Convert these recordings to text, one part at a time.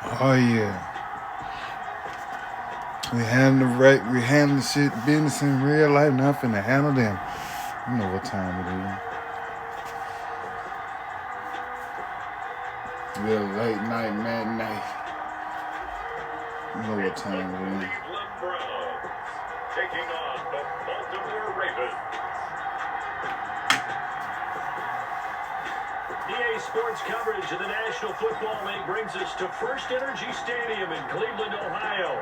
Oh yeah. We handle shit business in real life, not finna handle them. You know what time it is. Real late night matinee. You know what time it is. Cleveland Browns taking on the Baltimore Ravens. EA Sports coverage of the National Football League brings us to First Energy Stadium in Cleveland, Ohio.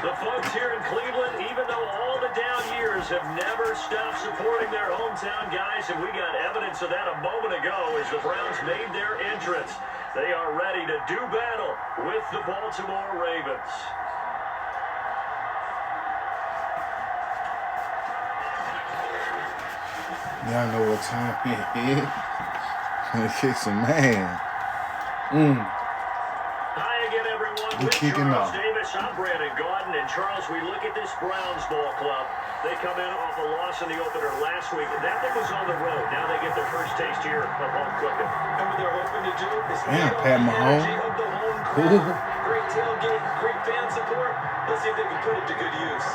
The folks here in Cleveland, even though all the down years, have never stopped supporting their hometown guys, and we got evidence of that a moment ago as the Browns made their entrance. They are ready to do battle with the Baltimore Ravens. Y'all know what time it is. Gonna kick some man. Hi again, everyone. We're With kicking Charles off. Davis, I'm Brandon Gaudin. And Charles, we look at this Browns ball club. They come in off a loss in the opener last week. That one was on the road. Now they get their first taste here of home cooking. And what they're hoping to do is Damn, Pat Mahomes. of the home crowd. Great tailgate, great fan support. Let's see if they can put it to good use.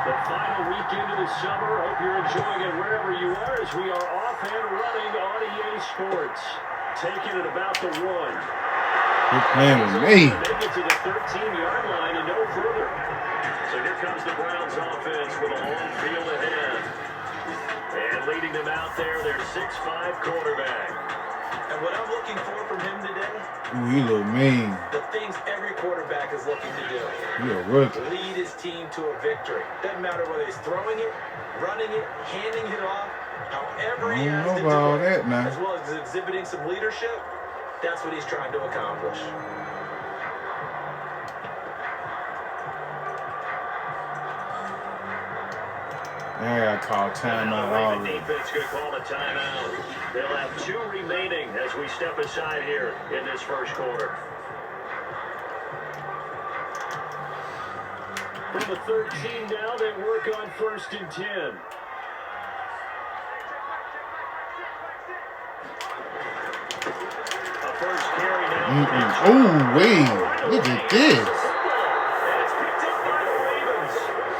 The final weekend of the summer. Hope you're enjoying it wherever you are as we are off and running on EA Sports. Taking it about the 1. You're playing with me. Make it to the 13-yard line and no further. So here comes the Browns offense with a long field ahead. And leading them out there, their 6'5" quarterback. And what I'm looking for from him today, Ooh, you look mean. the things every quarterback is looking to do. You a rookie. Lead his team to a victory. Doesn't matter whether he's throwing it, running it, handing it off, however he has to do all it, that now. as well as exhibiting some leadership, that's what he's trying to accomplish. Yeah, I call timeout Raven already. defense going to call a timeout. They'll have 2 remaining as we step aside here in this first quarter. From the 13 now, they work on 1st and 10. A first carry now. Ooh, wait. Look at this. And it's picked up by the Ravens.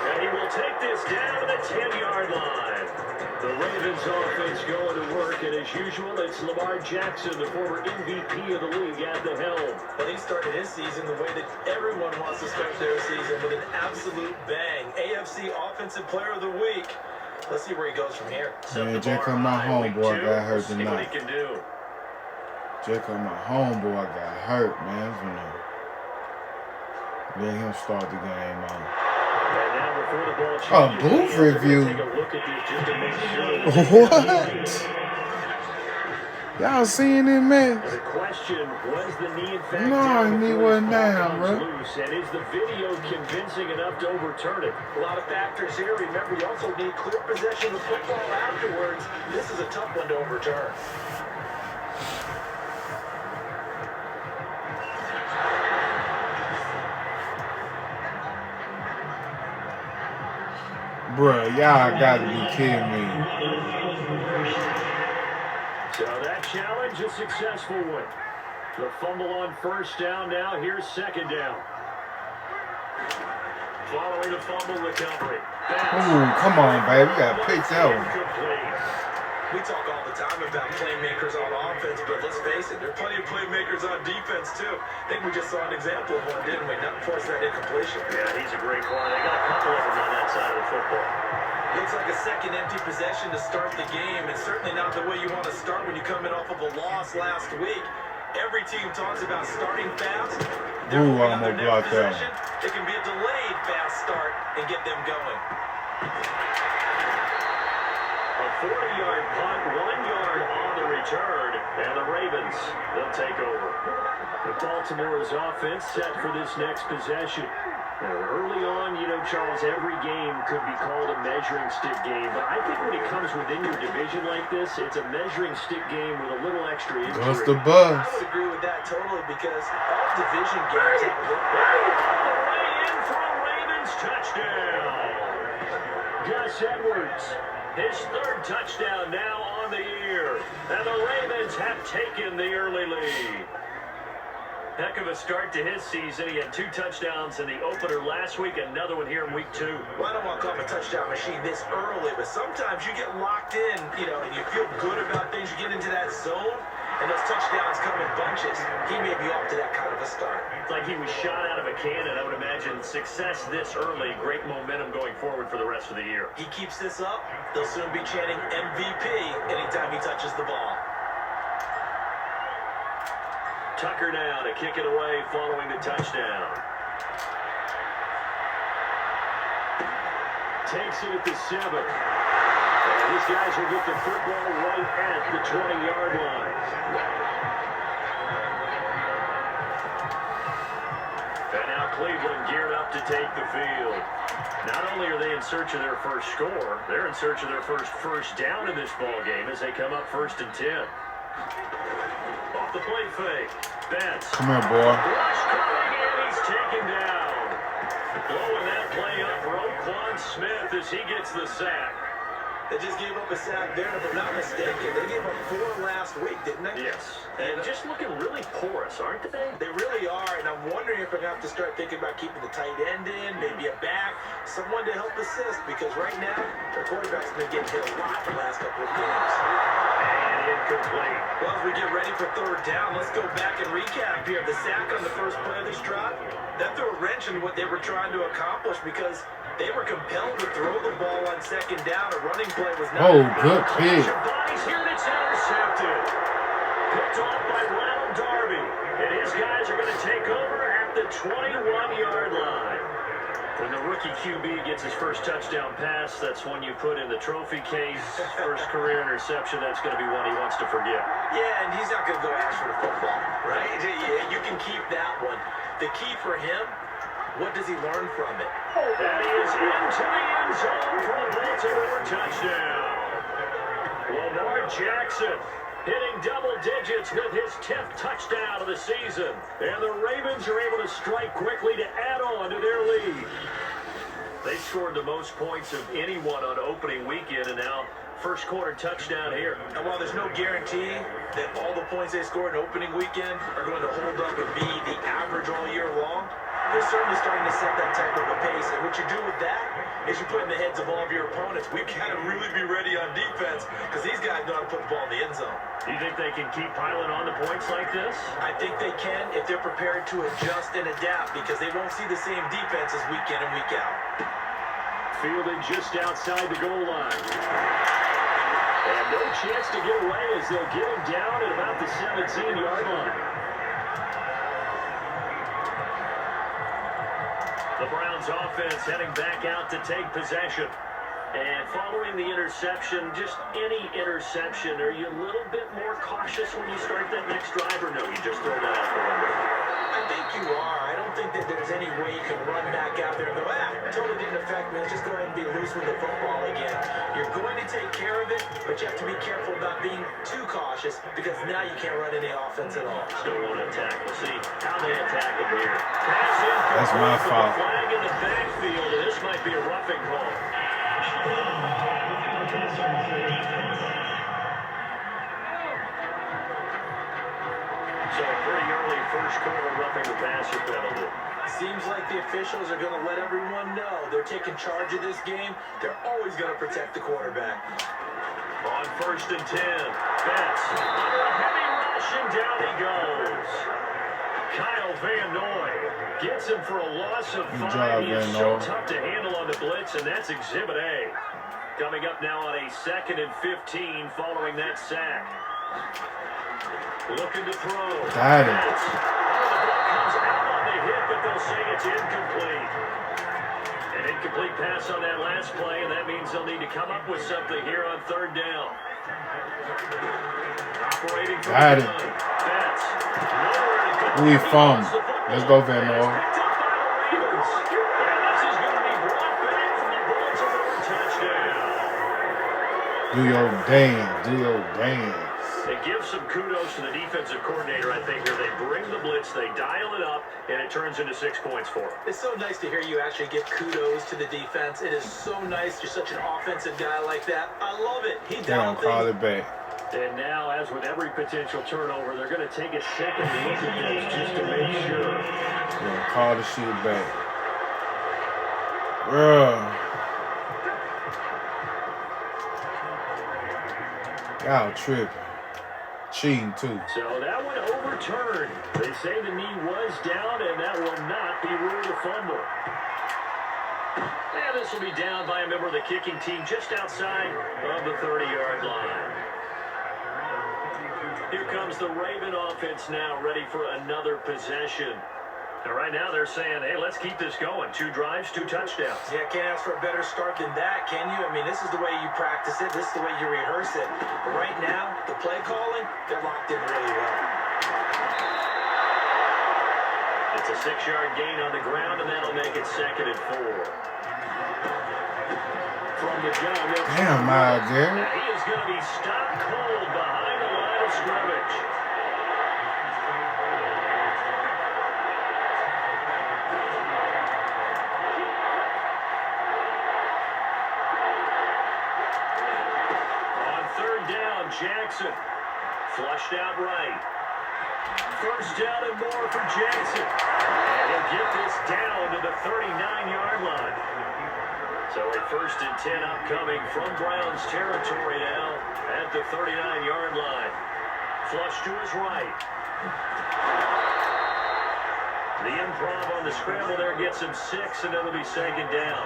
And he will take this down to the 10-yard line. The Ravens offense going to work, and as usual, it's Lamar Jackson, the former MVP of the league, at the helm. Well, he started his season the way that everyone wants to start their season, with an absolute bang. AFC Offensive Player of the Week. Let's see where he goes from here. Man, Jacob, my homeboy got hurt See what he tonight. can do. Jacob, my homeboy got hurt, man. Let him start the game on. And now before the ball Oh, changes, booth we're gonna review. Take a look at this just to make sure. What? Y'all seeing it, man? The question, was the knee in fact No, down knee before wasn't the ball down, comes bro. loose? And is the video convincing enough to overturn it? A lot of factors here. Remember, you also need clear possession of football afterwards. This is a tough one to overturn. Bruh, y'all gotta be kidding me. So that challenge, a successful one. The fumble on 1st down now. Here's 2nd down. Following the fumble recovery. Ooh, come on, baby. We gotta pick that one. Incomplete. We talk all the time about playmakers on offense, but let's face it, there are plenty of playmakers on defense, too. I think we just saw an example of one, didn't we? Not force that incompletion. Yeah, he's a great corner. They got a couple of them on that side of the football. Looks like a second empty possession to start the game, and certainly not the way you want to start when you come in off of a loss last week. Every team talks about starting fast. Ooh, I'm gonna block that one. It can be a delayed fast start and get them going. A 40-yard punt, 1 yard on the return, and the Ravens, they'll take over. The Baltimore's offense set for this next possession. Now, early on, Charles, every game could be called a measuring stick game, but I think when it comes within your division like this, it's a measuring stick game with a little extra injury. That's the buzz. I would agree with that totally, because all division games have a little All the way in for a Ravens touchdown. Gus Edwards His third touchdown now on the year. And the Ravens have taken the early lead. Heck of a start to his season. He had 2 touchdowns in the opener last week, another one here in week 2. Well, I don't want to call him a touchdown machine this early, but sometimes you get locked in, and you feel good about things. You get into that zone, and those touchdowns come in bunches. He may be off to that kind of a start. It's like he was shot out of a cannon. I would imagine success this early, great momentum going forward for the rest of the year. He keeps this up, they'll soon be chanting MVP anytime he touches the ball. Tucker now to kick it away following the touchdown. Takes it at the 7. And these guys will get the football right at the 20-yard line. And now Cleveland geared up to take the field. Not only are they in search of their first score, they're in search of their first down in this ball game as they come up 1st and 10. Off the play fake. Betts. Come here, boy. Rush coming, and he's taken down. Blowing that play up, Roquan Smith as he gets the sack. They just gave up a sack there, if I'm not mistaken. They gave up 4 last week, didn't they? Yes. And just looking really porous, aren't they? They really are, and I'm wondering if they're going to have to start thinking about keeping the tight end in, maybe a back, someone to help assist, because right now, their quarterback's been getting hit a lot the last couple of games. And incomplete. Well, as we get ready for 3rd down, let's go back and recap here. The sack on the first play of this drive, that threw a wrench in what they were trying to accomplish because they were compelled to throw the ball on 2nd down. A running play was not. Oh, good pick. Bodies here, and it's intercepted. Picked off by Ronald Darby. And his guys are going to take over at the 21-yard line. When the rookie QB gets his first touchdown pass, that's one you put in the trophy case. First career interception, that's going to be one he wants to forget. Yeah, and he's not going to go ask for the football, right? You can keep that one. The key for him, what does he learn from it? And he is into the end zone for the Baltimore touchdown. Lamar Jackson hitting double digits with his 10th touchdown of the season. And the Ravens are able to strike quickly to add on to their lead. They scored the most points of anyone on opening weekend, and now first quarter touchdown here. And while there's no guarantee that all the points they scored in opening weekend are going to hold up and be the average all year long, they're certainly starting to set that type of a pace. And what you do with that is you put in the heads of all of your opponents, we've got to really be ready on defense because these guys know how to put the ball in the end zone. Do you think they can keep piling on the points like this? I think they can if they're prepared to adjust and adapt because they won't see the same defenses week in and week out. Fielding just outside the goal line. And no chance to get away as they'll get him down at about the 17-yard line. The Browns offense heading back out to take possession. And following the interception, just any interception, are you a little bit more cautious when you start that next drive, or no, you just throw that out the window? I think you are. I don't think that there's any way you can run back out there and go, totally didn't affect me. Let's just go ahead and be loose with the football again. You're going to take care of it, but you have to be careful about being too cautious because now you can't run any offense at all. Still want to attack. We'll see how they attack him here. Pass in. That's my fault. Flag in the backfield, and this might be a roughing call. So pretty early first quarter roughing the passer penalty. Seems like the officials are going to let everyone know they're taking charge of this game. They're always going to protect the quarterback. On 1st and 10, Betts under a heavy rush, and down he goes. Kyle Van Noy gets him for a loss of 5. Job, he is Van so Noy. tough to handle on the blitz, and that's Exhibit A. Coming up now on a 2nd and 15 following that sack. Looking to throw. Got it. Betts. The ball comes out on the hit, but they'll say it's incomplete. An incomplete pass on that last play, and that means they'll need to come up with something here on 3rd down. Operating from Got the it. gun. Betts. Nowhere to go. We fumbled. He lost the football. Let's go, Van And Noy. it's picked up by the Ravens. And this is going to be brought back from the Baltimore touchdown. Do your dance. Do your dance. And give some kudos to the defensive coordinator, I think, here. They bring the blitz, they dial it up, and it turns into 6 points for them. It's so nice to hear you actually give kudos to the defense. It is so nice. You're such an offensive guy like that. I love it. He They don't call it back. And now, as with every potential turnover, they're going to take a second look at this just to make sure. They don't call the shit back. Bruh. Y'all tripping. Cheating, too. So that one overturned. They say the knee was down, and that will not be ruled a fumble. And this will be down by a member of the kicking team just outside of the 30-yard line. Here comes the Raven offense now, ready for another possession. And right now they're saying, hey, let's keep this going. 2 drives, 2 touchdowns. Yeah, can't ask for a better start than that, can you? I mean, this is the way you practice it. This is the way you rehearse it. But right now, the play calling, they're locked in really well. It's a 6-yard gain on the ground, and that'll make it 2nd and 4. From the gun, Damn, Myles Garrett. he is going to be stopped cold behind the line of scrimmage. Jackson, flushed out right. First down and more for Jackson. And he'll get this down to the 39-yard line. So a 1st and 10 upcoming from Browns territory now at the 39-yard line. Flush to his right. The improv on the scramble there gets him 6, and it'll be 2nd down.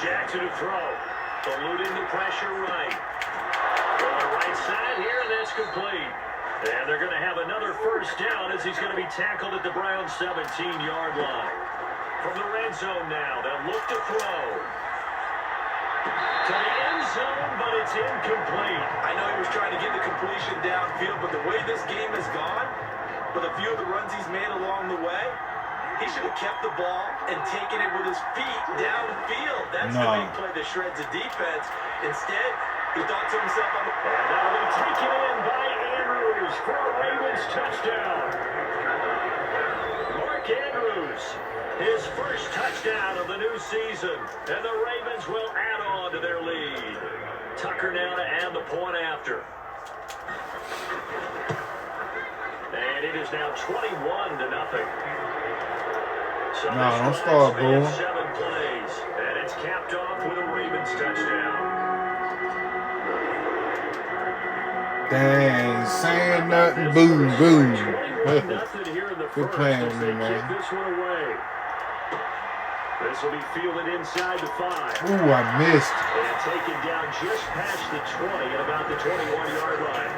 Jackson to throw. Eluding the pressure right. Going right side here, and that's complete. And they're going to have another 1st down as he's going to be tackled at the Browns 17-yard line. From the red zone now, they'll look to throw. To the end zone, but it's incomplete. I know he was trying to get the completion downfield, but the way this game has gone, with a few of the runs he's made along the way, he should have kept the ball and taken it with his feet downfield. That's the big play that shreds the defense. Instead, he thought to himself, and that'll be taken in by Andrews for a Ravens touchdown. Mark Andrews, his 1st touchdown of the new season. And the Ravens will add on to their lead. Tucker now to add the point after. And it is now 21-0. So no, don't start, bro. 7 plays, and it's capped off with a Ravens touchdown. Dang, saying nothing, boom, boom. Good playing with me, man. This one away. This will be fielded inside the 5. Ooh, I missed. And taken down just past the 20 at about the 21-yard line.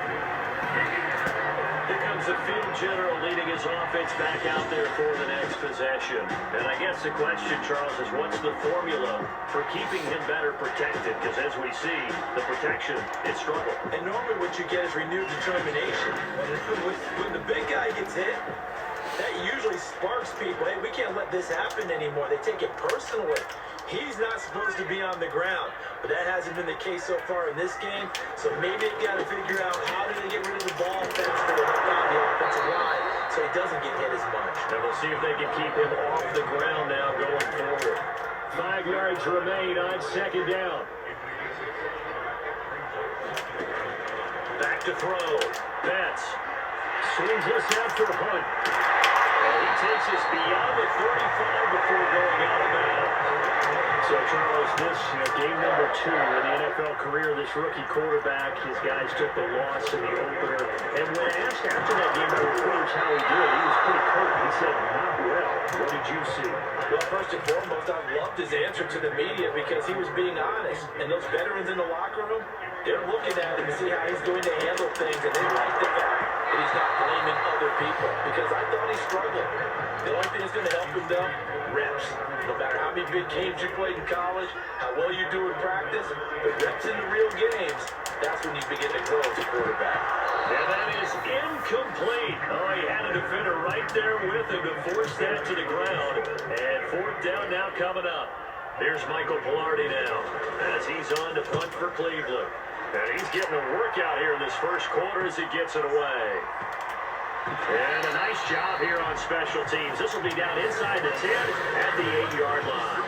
Here comes the field general leading his offense back out there for the next possession. And I guess the question, Charles, is what's the formula for keeping him better protected? Because as we see, the protection is struggle. And normally what you get is renewed determination. When the big guy gets hit, that usually sparks people. Hey, we can't let this happen anymore. They take it personally. He's not supposed to be on the ground, but that hasn't been the case so far in this game. So maybe they've got to figure out how do they get rid of the ball offensively on the offensive line so he doesn't get hit as much. And we'll see if they can keep him off the ground now going forward. 5 yards remain on 2nd down. Back to throw. Betts swings this out for Hunt. And he takes us beyond the 35 before going out of bounds. So, Charles, this game number 2 in the NFL career, this rookie quarterback, his guys took the loss in the opener. And when asked after that game by reporters how he did, he was pretty curt. He said, not well. What did you see? Well, first and foremost, I loved his answer to the media because he was being honest. And those veterans in the locker room, they're looking at him to see how he's going to handle things. And they like the fact that he's not blaming other people because I thought he struggled. The only thing that's going to help him, though, reps. No matter how many big games you played in college, how well you do in practice, the reps in the real games, that's when you begin to grow as a quarterback. And that is incomplete. Oh, he had a defender right there with him to force that to the ground. And 4th down now coming up. Here's Michael Pilardi now as he's on to punt for Cleveland. And he's getting a workout here in this first quarter as he gets it away. And a nice job here on special teams. This will be down inside the 10 at the 8-yard line.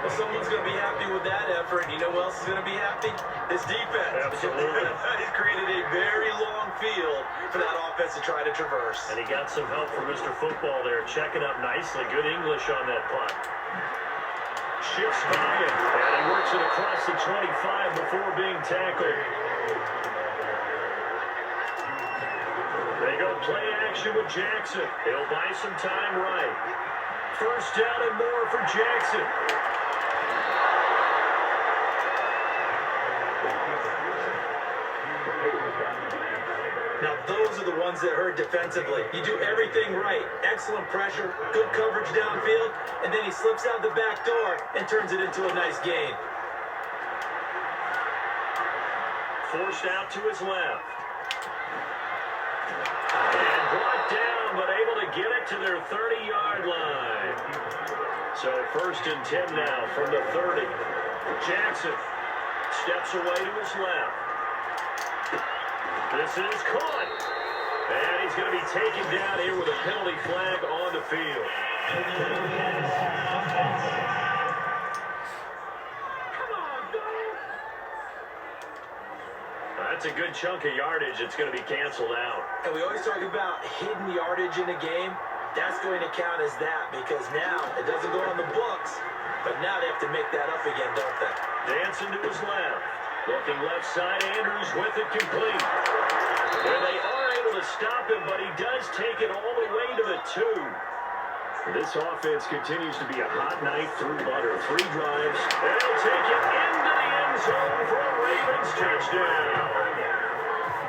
Well, someone's going to be happy with that effort. You know who else is going to be happy? This defense. Absolutely. He's created a very long field for that offense to try to traverse. And he got some help from Mr. Football there, checking up nicely. Good English on that punt. Shifts by him, and he works it across the 25 before being tackled. They go play action with Jackson. He'll buy some time right. First down and more for Jackson. Now, those are the ones that hurt defensively. You do everything right. Excellent pressure, good coverage downfield, and then he slips out the back door and turns it into a nice gain. Forced out to his left. And brought down, but able to get it to their 30-yard line. So first and 10 now from the 30. Jackson steps away to his left. This is caught. And he's going to be taken down here with a penalty flag on the field. That's a good chunk of yardage. It's going to be canceled out. And we always talk about hidden yardage in a game. That's going to count as that because now it doesn't go on the books, but now they have to make that up again, don't they? Dancing to his left. Looking left side, Andrews with it complete. And they are able to stop him, but he does take it all the way to the 2. This offense continues to be a hot knife through butter. 3 drives, and he'll take it into the end zone for a Ravens touchdown.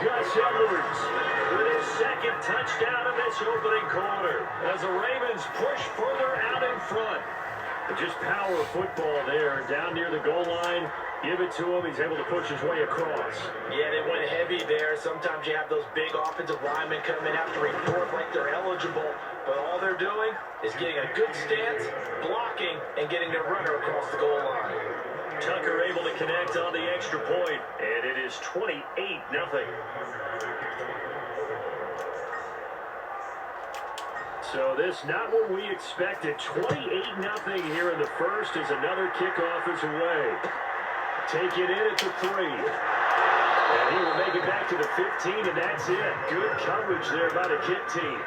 Gus Edwards with his second touchdown of this opening quarter as the Ravens push further out in front. But just power football there, down near the goal line. Give it to him. He's able to push his way across. Yeah, they went heavy there. Sometimes you have those big offensive linemen come in, have to report like they're eligible. But all they're doing is getting a good stance, blocking, and getting their runner across the goal line. Tucker able to connect on the extra point, and it is 28-0. So this not what we expected. 28-0 here in the first as another kickoff is away. Take it in at the 3. And he will make it back to the 15, and that's it. Good coverage there by the kick team.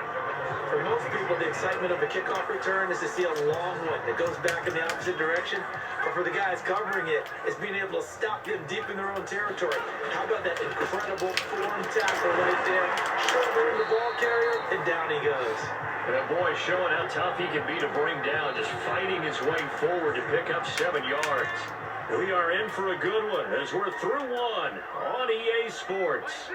For most people, the excitement of a kickoff return is to see a long one that goes back in the opposite direction. But for the guys covering it, it's being able to stop them deep in their own territory. How about that incredible form tackle right there? Shouldering the ball carrier, and down he goes. And that boy showing how tough he can be to bring down, just fighting his way forward to pick up 7 yards. We are in for a good one as we're through one on EA Sports.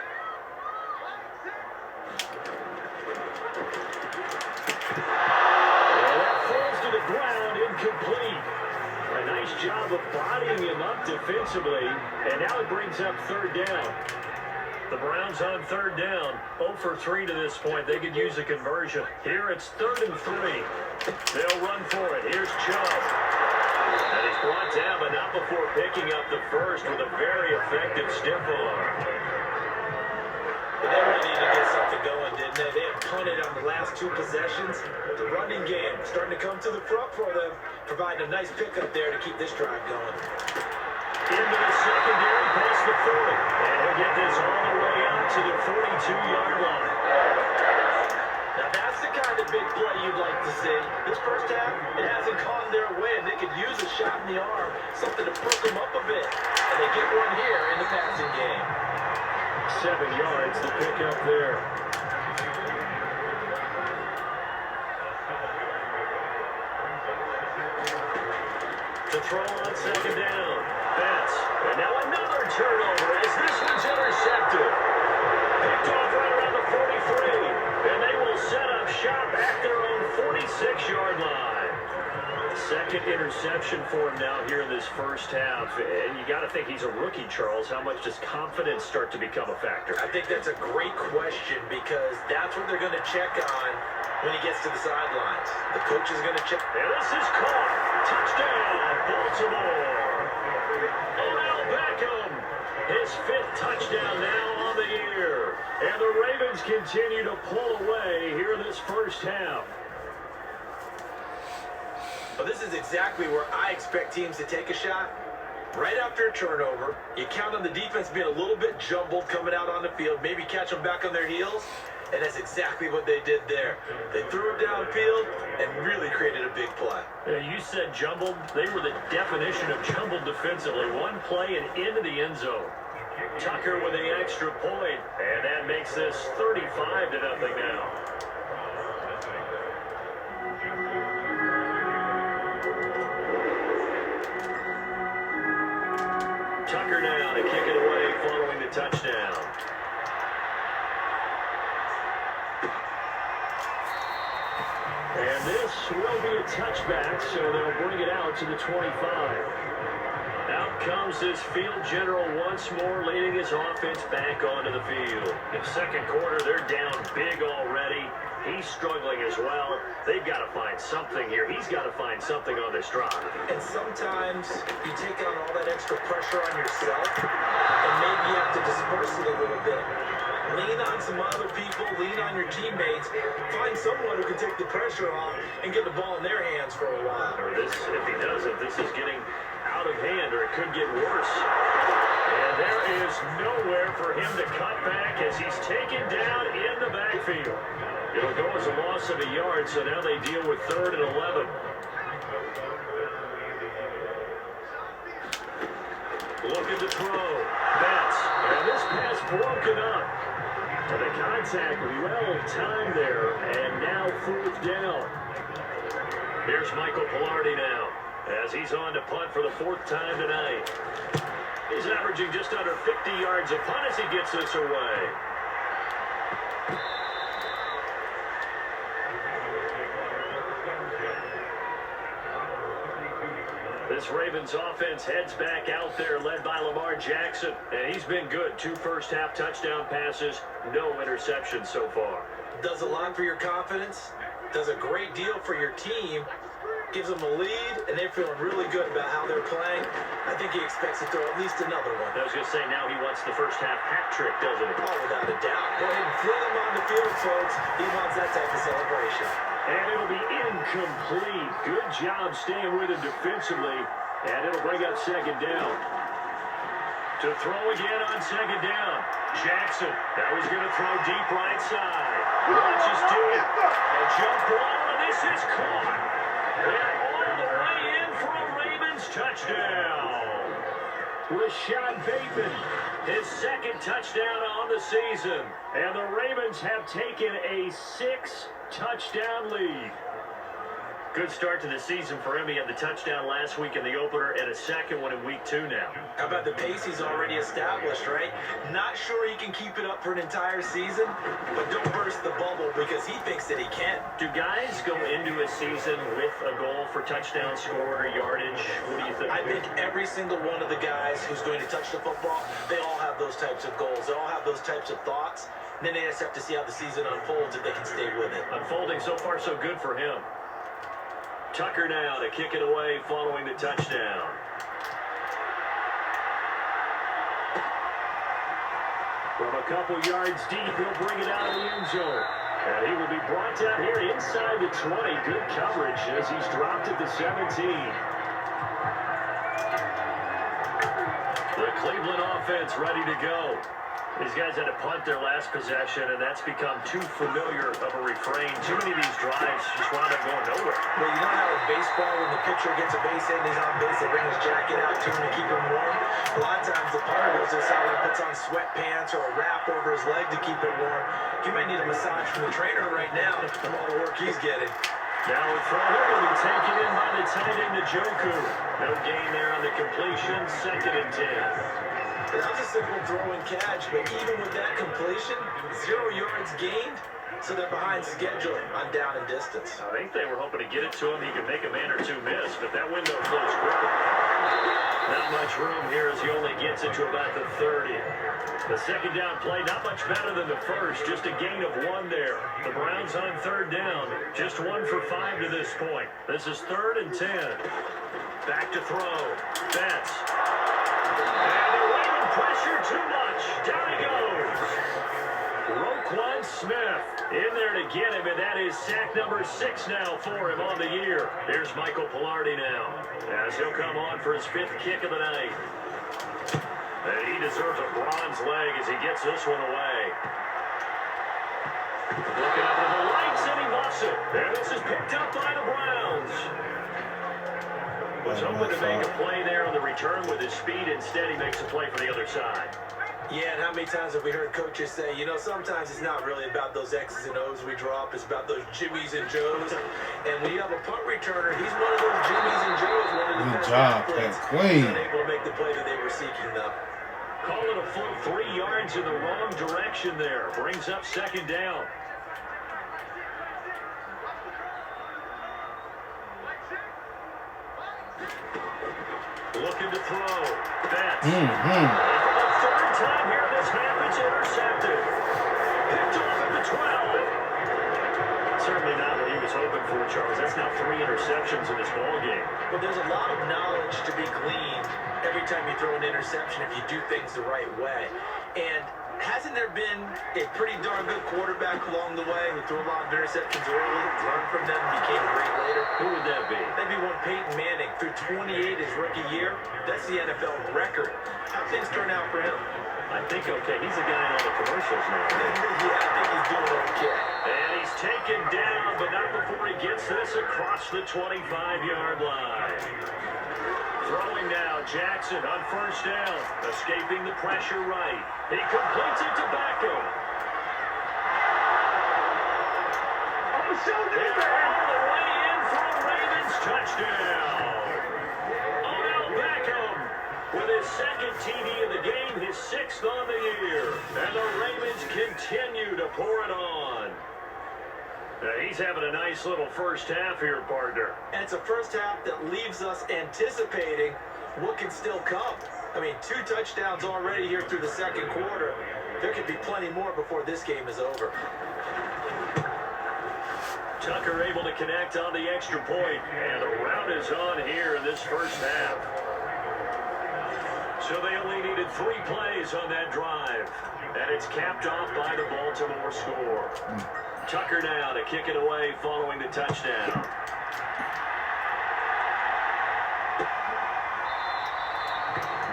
And that falls to the ground, incomplete. A nice job of bodying him up defensively, and now it brings up 3rd down. The Browns on 3rd down, 0 for 3 to this point. They could use a conversion. Here it's 3rd and 3. They'll run for it. Here's Chubb. And he's brought down, but not before picking up the first with a very effective stiff arm. They really need to get something going, didn't they? They have punted on the last 2 possessions. The running game starting to come to the front for them, providing a nice pickup there to keep this drive going. Into the secondary, past the 40. And he'll get this all the way out to the 42-yard line. Now that's the kind of big play you'd like to see. This first half, it hasn't gone their way, and they could use a shot in the arm, something to perk them up a bit. And they get one here in the passing game. 7 yards to pick up there. To throw on 2nd down. Betts. And now another turnover as this one's intercepted. Picked off right around the 43. And they will set up shop at their own 46-yard line. Second interception for him now here in this first half. And you got to think he's a rookie, Charles. How much does confidence start to become a factor? I think that's a great question because that's what they're going to check on when he gets to the sidelines. The coach is going to check. And this is caught. Touchdown, Baltimore. Odell Beckham, his 5th touchdown now on the year. And the Ravens continue to pull away here in this first half. Well, this is exactly where I expect teams to take a shot. Right after a turnover, you count on the defense being a little bit jumbled coming out on the field, maybe catch them back on their heels, and that's exactly what they did there. They threw it downfield and really created a big play. Yeah, you said jumbled. They were the definition of jumbled defensively. One play and into the end zone. Tucker with the extra point, and that makes this 35-0 now. Tucker now to kick it away following the touchdown. And this will be a touchback, so they'll bring it out to the 25. Out comes this field general once more, leading his offense back onto the field. In the second quarter, they're down big already. He's struggling as well. They've got to find something here. He's got to find something on this drive. And sometimes you take on all that extra pressure on yourself, and maybe you have to disperse it a little bit. Lean on some other people, lean on your teammates, find someone who can take the pressure off and get the ball in their hands for a while. Or this, if he doesn't, this is getting out of hand, or it could get worse. And there is nowhere for him to cut back as he's taken down in the backfield. It'll go as a loss of a yard, so now they deal with 3rd and 11. Looking to throw. Betts. And this pass broken up. And the contact well timed there. And now 4th down. Here's Michael Pilardi now, as he's on to punt for the 4th time tonight. He's averaging just under 50 yards a punt as he gets this away. This Ravens offense heads back out there, led by Lamar Jackson. And he's been good. 2 first-half touchdown passes, no interceptions so far. Does a lot for your confidence, does a great deal for your team, gives them a lead, and they're feeling really good about how they're playing. I think he expects to throw at least another one. I was going to say, now he wants the first-half hat trick, doesn't he? Oh, without a doubt. Go ahead and fling him on the field, folks. He wants that type of celebration. And it'll be incomplete. Good job staying with him defensively. And it'll bring up 2nd down. To throw again on 2nd down. Jackson. Now he's going to throw deep right side. Watches to it. A jump ball, and this is caught. They're all the way in for a Ravens touchdown. Rashad Bateman, his 2nd touchdown on the season. And the Ravens have taken a 6-touchdown lead. Good start to the season for him. He had the touchdown last week in the opener and a 2nd one in week 2 now. How about the pace he's already established, right? Not sure he can keep it up for an entire season, but don't burst the bubble because he thinks that he can. Do guys go into a season with a goal for touchdown scored or yardage? What do you think? I think every single one of the guys who's going to touch the football, they all have those types of goals. They all have those types of thoughts. And then they just have to see how the season unfolds if they can stay with it. Unfolding so far so good for him. Tucker now to kick it away following the touchdown. From a couple yards deep, he'll bring it out of the end zone. And he will be brought down here inside the 20. Good coverage as he's dropped at the 17. The Cleveland offense ready to go. These guys had to punt their last possession, and that's become too familiar of a refrain. Too many of these drives just wound up going nowhere. Well, you know how in baseball, when the pitcher gets a base hit and he's on base, they bring his jacket out to him to keep him warm? A lot of times the punter goes inside and puts on sweatpants or a wrap over his leg to keep it warm. You might need a massage from the trainer right now from all the work he's getting. Now a throw will be taken in by the tight end, Njoku. No gain there on the completion, 2nd and 10. That was a simple throw and catch, but even with that completion, 0 yards gained, so they're behind schedule on down and distance. I think they were hoping to get it to him. He could make a man or two miss, but that window closed quickly. Not much room here as he only gets it to about the 30. The 2nd down play, not much better than the first, just a gain of 1 there. The Browns on 3rd down, just 1 for 5 to this point. This is 3rd and 10. Back to throw. Betts. And they're waiting pressure too much. Down he goes. Roquan Smith in there to get him, and that is sack number 6 now for him on the year. Here's Michael Palardy now, as he'll come on for his 5th kick of the night. And he deserves a bronze leg as he gets this one away. Looking up at the lights, and he muffs it. And this is picked up by the Browns. Was hoping to make a play there on the return with his speed. Instead, he makes a play for the other side. Yeah, and how many times have we heard coaches say, you know, sometimes it's not really about those X's and O's we drop, it's about those Jimmies and Joes. And when you have a punt returner, he's one of those Jimmies and Joes, one of the Good best job, athletes. Pat Queen. Unable to make the play that they were seeking, though. Call it a full 3 yards in the wrong direction there. Brings up 2nd down. Looking to throw. Betts. For the 3rd time here this half, it's intercepted. Picked off at the 12. Certainly not what he was hoping for, Charles. That's now 3 interceptions in this ballgame. But there's a lot of knowledge to be gleaned every time you throw an interception if you do things the right way. And hasn't there been a pretty darn good quarterback along the way who threw a lot of interceptions early, learned from them, became great later? Who would that be? That'd be one Peyton Manning. Through 28 his rookie year, that's the NFL record. How things turn out for him? I think okay. He's a guy in all the commercials now. Yeah, I think he's doing okay. And he's taken down, but not before he gets this across the 25-yard line. Throwing now, Jackson on 1st down, escaping the pressure right. He completes it to Beckham. And all the way in for a Ravens touchdown. Odell Beckham with his 2nd TD of the game, his 6th on the year. And the Ravens continue to pour it on. He's having a nice little first half here, partner. And it's a first half that leaves us anticipating what can still come. I mean, 2 touchdowns already here through the 2nd quarter. There could be plenty more before this game is over. Tucker able to connect on the extra point, and the rout is on here in this first half. So they only needed 3 plays on that drive, and it's capped off by the Baltimore score. Tucker now to kick it away following the touchdown.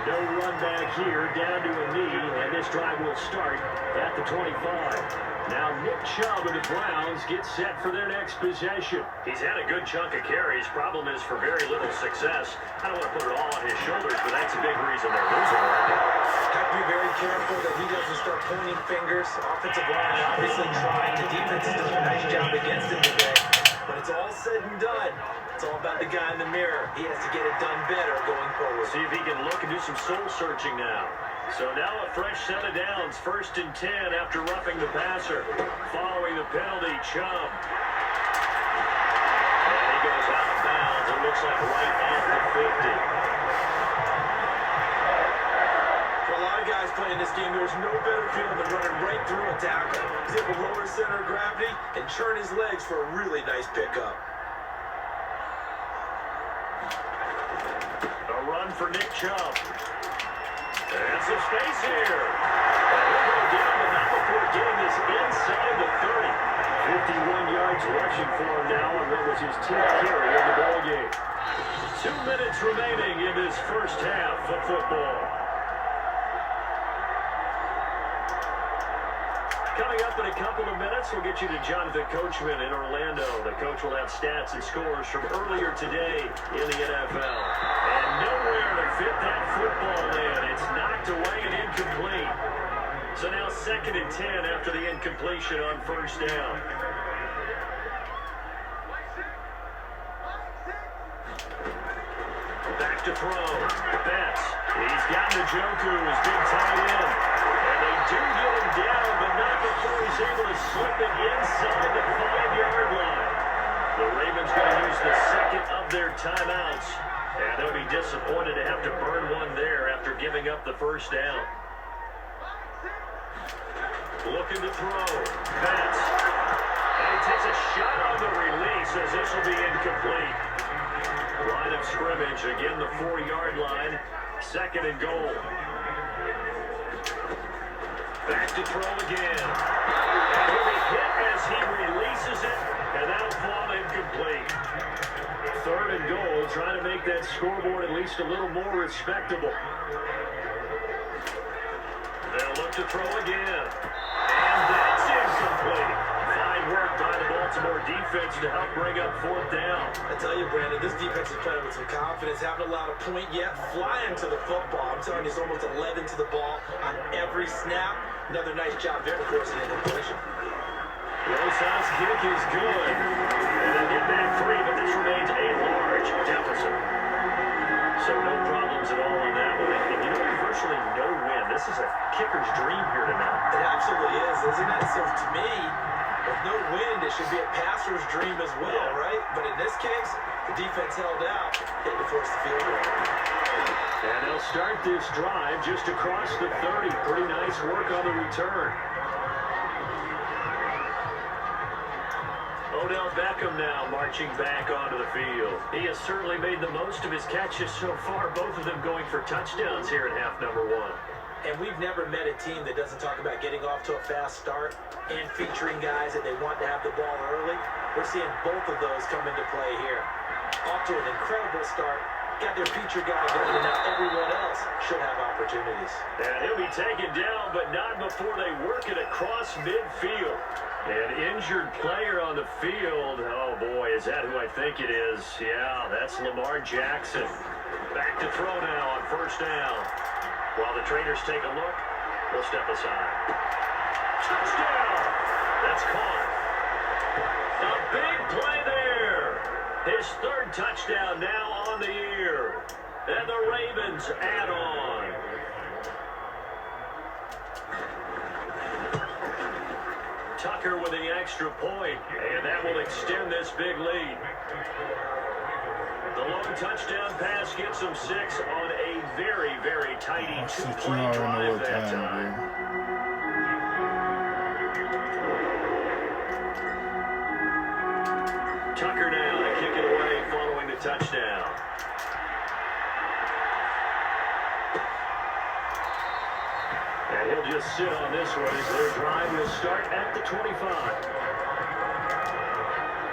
No run back here, down to a knee, and this drive will start at the 25. Now Nick Chubb of the Browns gets set for their next possession. He's had a good chunk of carries. Problem is for very little success. I don't want to put it all on his shoulders, but that's a big reason they're losing right now. Have to be very careful that he doesn't start pointing fingers. Offensive line obviously trying. The defense is doing a nice job against him today. When it's all said and done, it's all about the guy in the mirror. He has to get it done better going forward. See if he can look and do some soul searching now. So now a fresh set of downs. 1st and 10 after roughing the passer. Following the penalty, Chubb. And he goes out of bounds. It looks like right off the 50. For a lot of guys playing this game, there's no better feeling than running right through a tackle. He's able to lower his center of gravity and churn his legs for a really nice pickup. A run for Nick Chubb. And some space here. And he'll go down, but not before getting this inside the 30. 51 yards rushing for him now, and that was his 10th carry in the ballgame. 2 minutes remaining in this first half of football. Coming up in a couple of minutes, we'll get you to Jonathan Coachman in Orlando. The coach will have stats and scores from earlier today in the NFL. And nowhere to fit that football in. It's knocked away and incomplete. So now 2nd and 10 after the incompletion on 1st down. Back to throw. Betts. He's got Njoku, his big tight end. And they do get him down, but not before he's able to slip it inside the 5-yard line. The Ravens going to use the 2nd of their timeouts. And they'll be disappointed to have to burn one there after giving up the 1st down. Looking to throw. Betts. And he takes a shot on the release as this will be incomplete. Line of scrimmage, again the 4-yard line. 2nd and goal. Back to throw again. And he'll be hit as he releases it, and that'll fall incomplete. 3rd and goal, trying to make that scoreboard at least a little more respectable. They'll look to throw again. And that's incomplete. Fine work by the Baltimore defense to help bring up 4th down. I tell you, Brandon, this defense is playing with some confidence, haven't allowed a point yet, flying to the football. I'm telling you, it's almost 11 to the ball on every snap. Another nice job there, forcing an incompletion. Rosas' kick is good. And they'll get back 3, but this remains a large deficit. So no problems at all on that one. And you know, virtually no win. This is a kicker's dream here tonight. It absolutely is, isn't it? So to me, with no win, it should be a passer's dream as well, right? But in this case, the defense held out, hit to force the field goal. And they'll start this drive just across the 30. Pretty nice work on the return. Odell Beckham now marching back onto the field. He has certainly made the most of his catches so far, both of them going for touchdowns here in half number 1. And we've never met a team that doesn't talk about getting off to a fast start and featuring guys that they want to have the ball early. We're seeing both of those come into play here. Off to an incredible start. Got their feature guy going, and now everyone else should have opportunities. And he'll be taken down, but not before they work it across midfield. An injured player on the field. Oh, boy, is that who I think it is? Yeah, that's Lamar Jackson. Back to throw now on 1st down. While the traders take a look, we'll step aside. Touchdown! That's caught. A big play there. His 3rd touchdown now on the year. And the Ravens add on. Tucker with the extra point, and that will extend this big lead. The long touchdown pass gets them 6 on a very, very tidy 2-play drive that time. Tucker now to kick it away following the touchdown. And he'll just sit on this one as their drive will start at the 25.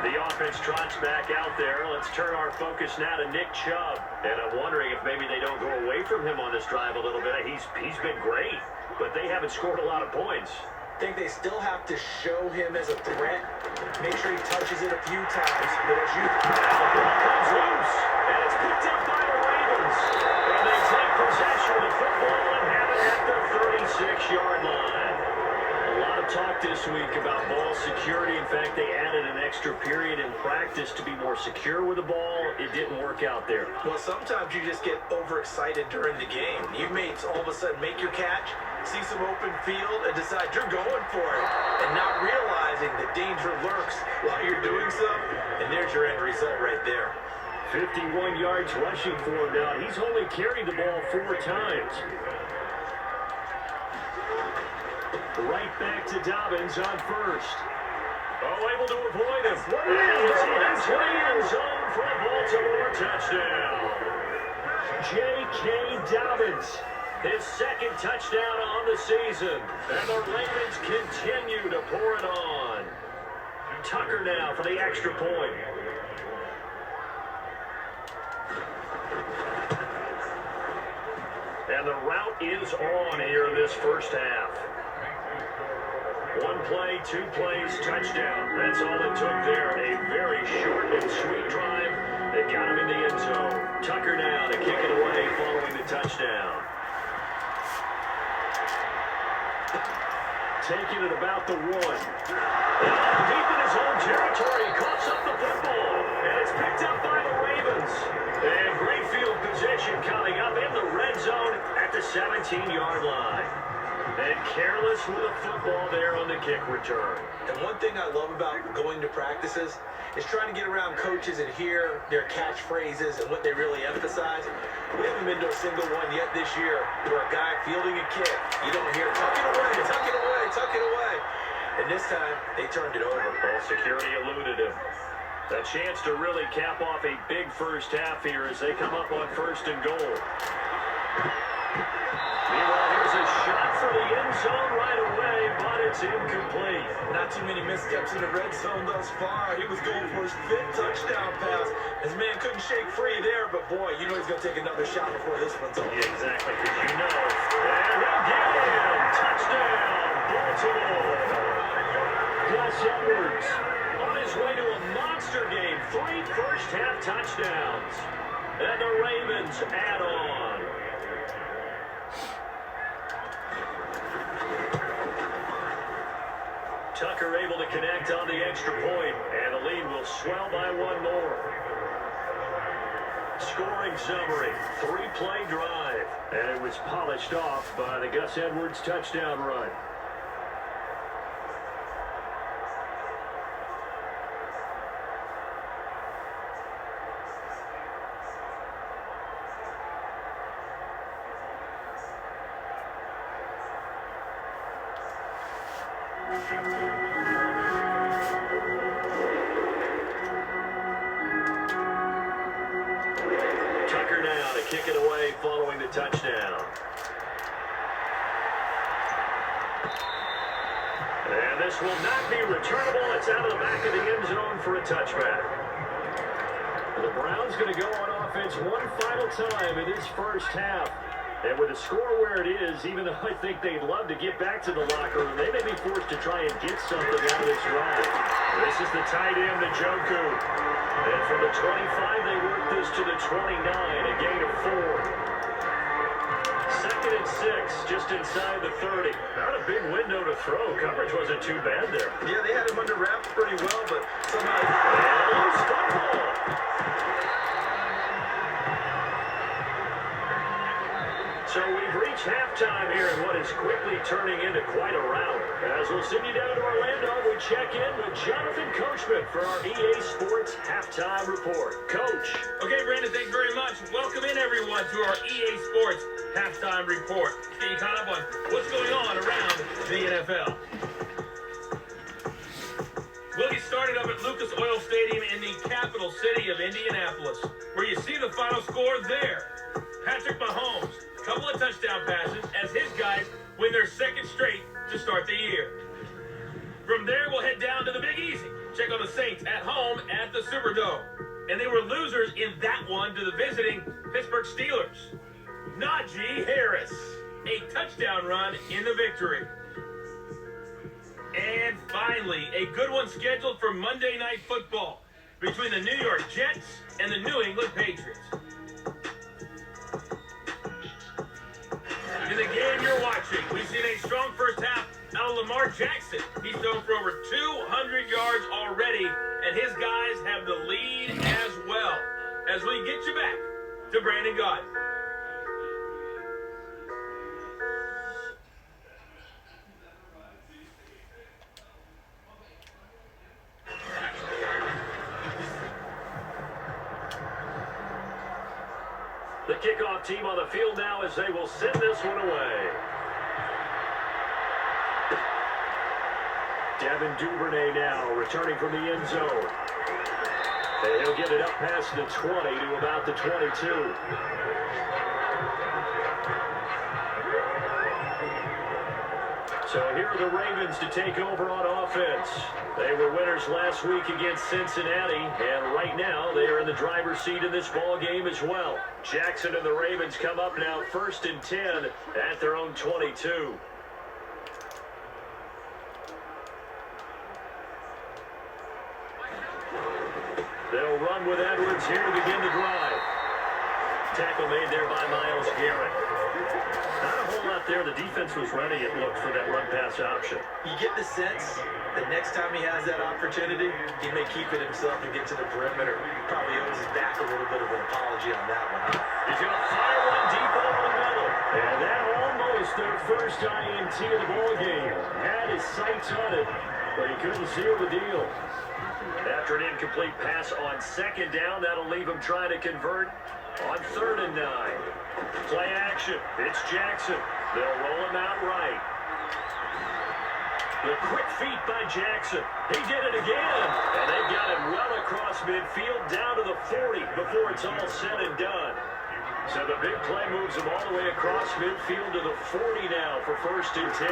The offense trots back out there. Let's turn our focus now to Nick Chubb. And I'm wondering if maybe they don't go away from him on this drive a little bit. He's been great, but they haven't scored a lot of points. I think they still have to show him as a threat. Make sure he touches it a few times. But as you... The ball comes loose, and it's picked up by the Ravens. And they take possession of the football and have it at the 36-yard line. A lot of talk this week about ball security. In fact, they added an extra period in practice to be more secure with the ball. It didn't work out there. Well, sometimes you just get overexcited during the game. You may all of a sudden make your catch, see some open field, and decide you're going for it, and not realizing the danger lurks while you're doing so, and there's your end result right there. 51 yards rushing for him now. He's only carried the ball 4 times. Right back to Dobbins on 1st. Oh, able to avoid him. And he's into the end zone for a Baltimore touchdown. J.K. Dobbins. His 2nd touchdown on the season. And the Ravens continue to pour it on. Tucker now for the extra point. And the route is on here this first half. 1 play, 2 plays, touchdown. That's all it took there. A very short and sweet drive that got him in the end zone. Tucker now to kick it away following the touchdown. Taking it about the 1. Deep in his own territory, he coughs up the football. And it's picked up by the Ravens. And great field position coming up in the red zone at the 17-yard line. And careless with the football there on the kick return. And one thing I love about going to practices is trying to get around coaches and hear their catchphrases and what they really emphasize. We haven't been to a single one yet this year where a guy fielding a kick, you don't hear, tuck it away, tuck it away, tuck it away. And this time, they turned it over. Ball security eluded him. A chance to really cap off a big first half here as they come up on 1st and goal. Meanwhile, here's a shot for the end zone right away, but it's incomplete. Not too many missteps in the red zone thus far. He was going for his 5th touchdown pass. His man couldn't shake free there, but boy, you know he's going to take another shot before this one's over. Yeah, exactly, because you know. And again, touchdown, Baltimore. Gus Edwards on his way to a monster game. 3 first-half touchdowns. And the Ravens add on. Tucker able to connect on the extra point, and the lead will swell by 1 more. Scoring summary, 3-play drive, and it was polished off by the Gus Edwards touchdown run. Tucker now to kick it away following the touchdown. And this will not be returnable. It's out of the back of the end zone for a touchback. The Browns going to go on offense one final time in this first half. And with the score where it is, even though I think they'd love to get back to the locker room, they may be forced to try and get something out of this drive. This is the tight end, Njoku. And from the 25, they work this to the 29, a gain of 4. 2nd and 6, just inside the 30. Not a big window to throw. Coverage wasn't too bad there. Yeah, they had him under wraps pretty well, but somehow... And a loose football. So we've reached halftime here in what is quickly turning into quite a rout. As we'll send you down to Orlando, we check in with Jonathan Coachman for our EA Sports Halftime Report. Coach. Okay, Brandon, thanks very much. Welcome in, everyone, to our EA Sports Halftime Report. Get you caught up on what's going on around the NFL. We'll get started up at Lucas Oil Stadium in the capital city of Indianapolis, where you see the final score there. Patrick Mahomes, a couple of touchdown passes as his guys win their 2nd straight to start the year. From there, we'll head down to the Big Easy. Check on the Saints at home at the Superdome. And they were losers in that one to the visiting Pittsburgh Steelers. Najee Harris, a touchdown run in the victory. And finally, a good one scheduled for Monday Night Football between the New York Jets and the New England Patriots. In the game you're watching, we've seen a strong first half out of Lamar Jackson. He's thrown for over 200 yards already, and his guys have the lead as well. As we get you back to Brandon Gaudin. The kickoff team on the field now as they will send this one away. Devin Duvernay now returning from the end zone. And he'll get it up past the 20 to about the 22. So here are the Ravens to take over on offense. They were winners last week against Cincinnati, and right now they are in the driver's seat in this ball game as well. Jackson and the Ravens come up now 1st and 10 at their own 22. They'll run with Edwards here to begin the drive. Tackle made there by Myles Garrett. Not a whole lot there. The defense was ready, it looked, for that run-pass option. You get the sense that next time he has that opportunity, he may keep it himself and get to the perimeter. Probably owes his back a little bit of an apology on that one, huh? He's going to fire one deep over the middle. And that almost their first INT of the ballgame. Had his sights on it, but he couldn't seal the deal. After an incomplete pass on 2nd down, that'll leave him trying to convert on 3rd and 9. Play action. It's Jackson. They'll roll him out right. The quick feet by Jackson. He did it again. And they got it well across midfield down to the 40 before it's all said and done. So the big play moves him all the way across midfield to the 40 now for 1st and 10.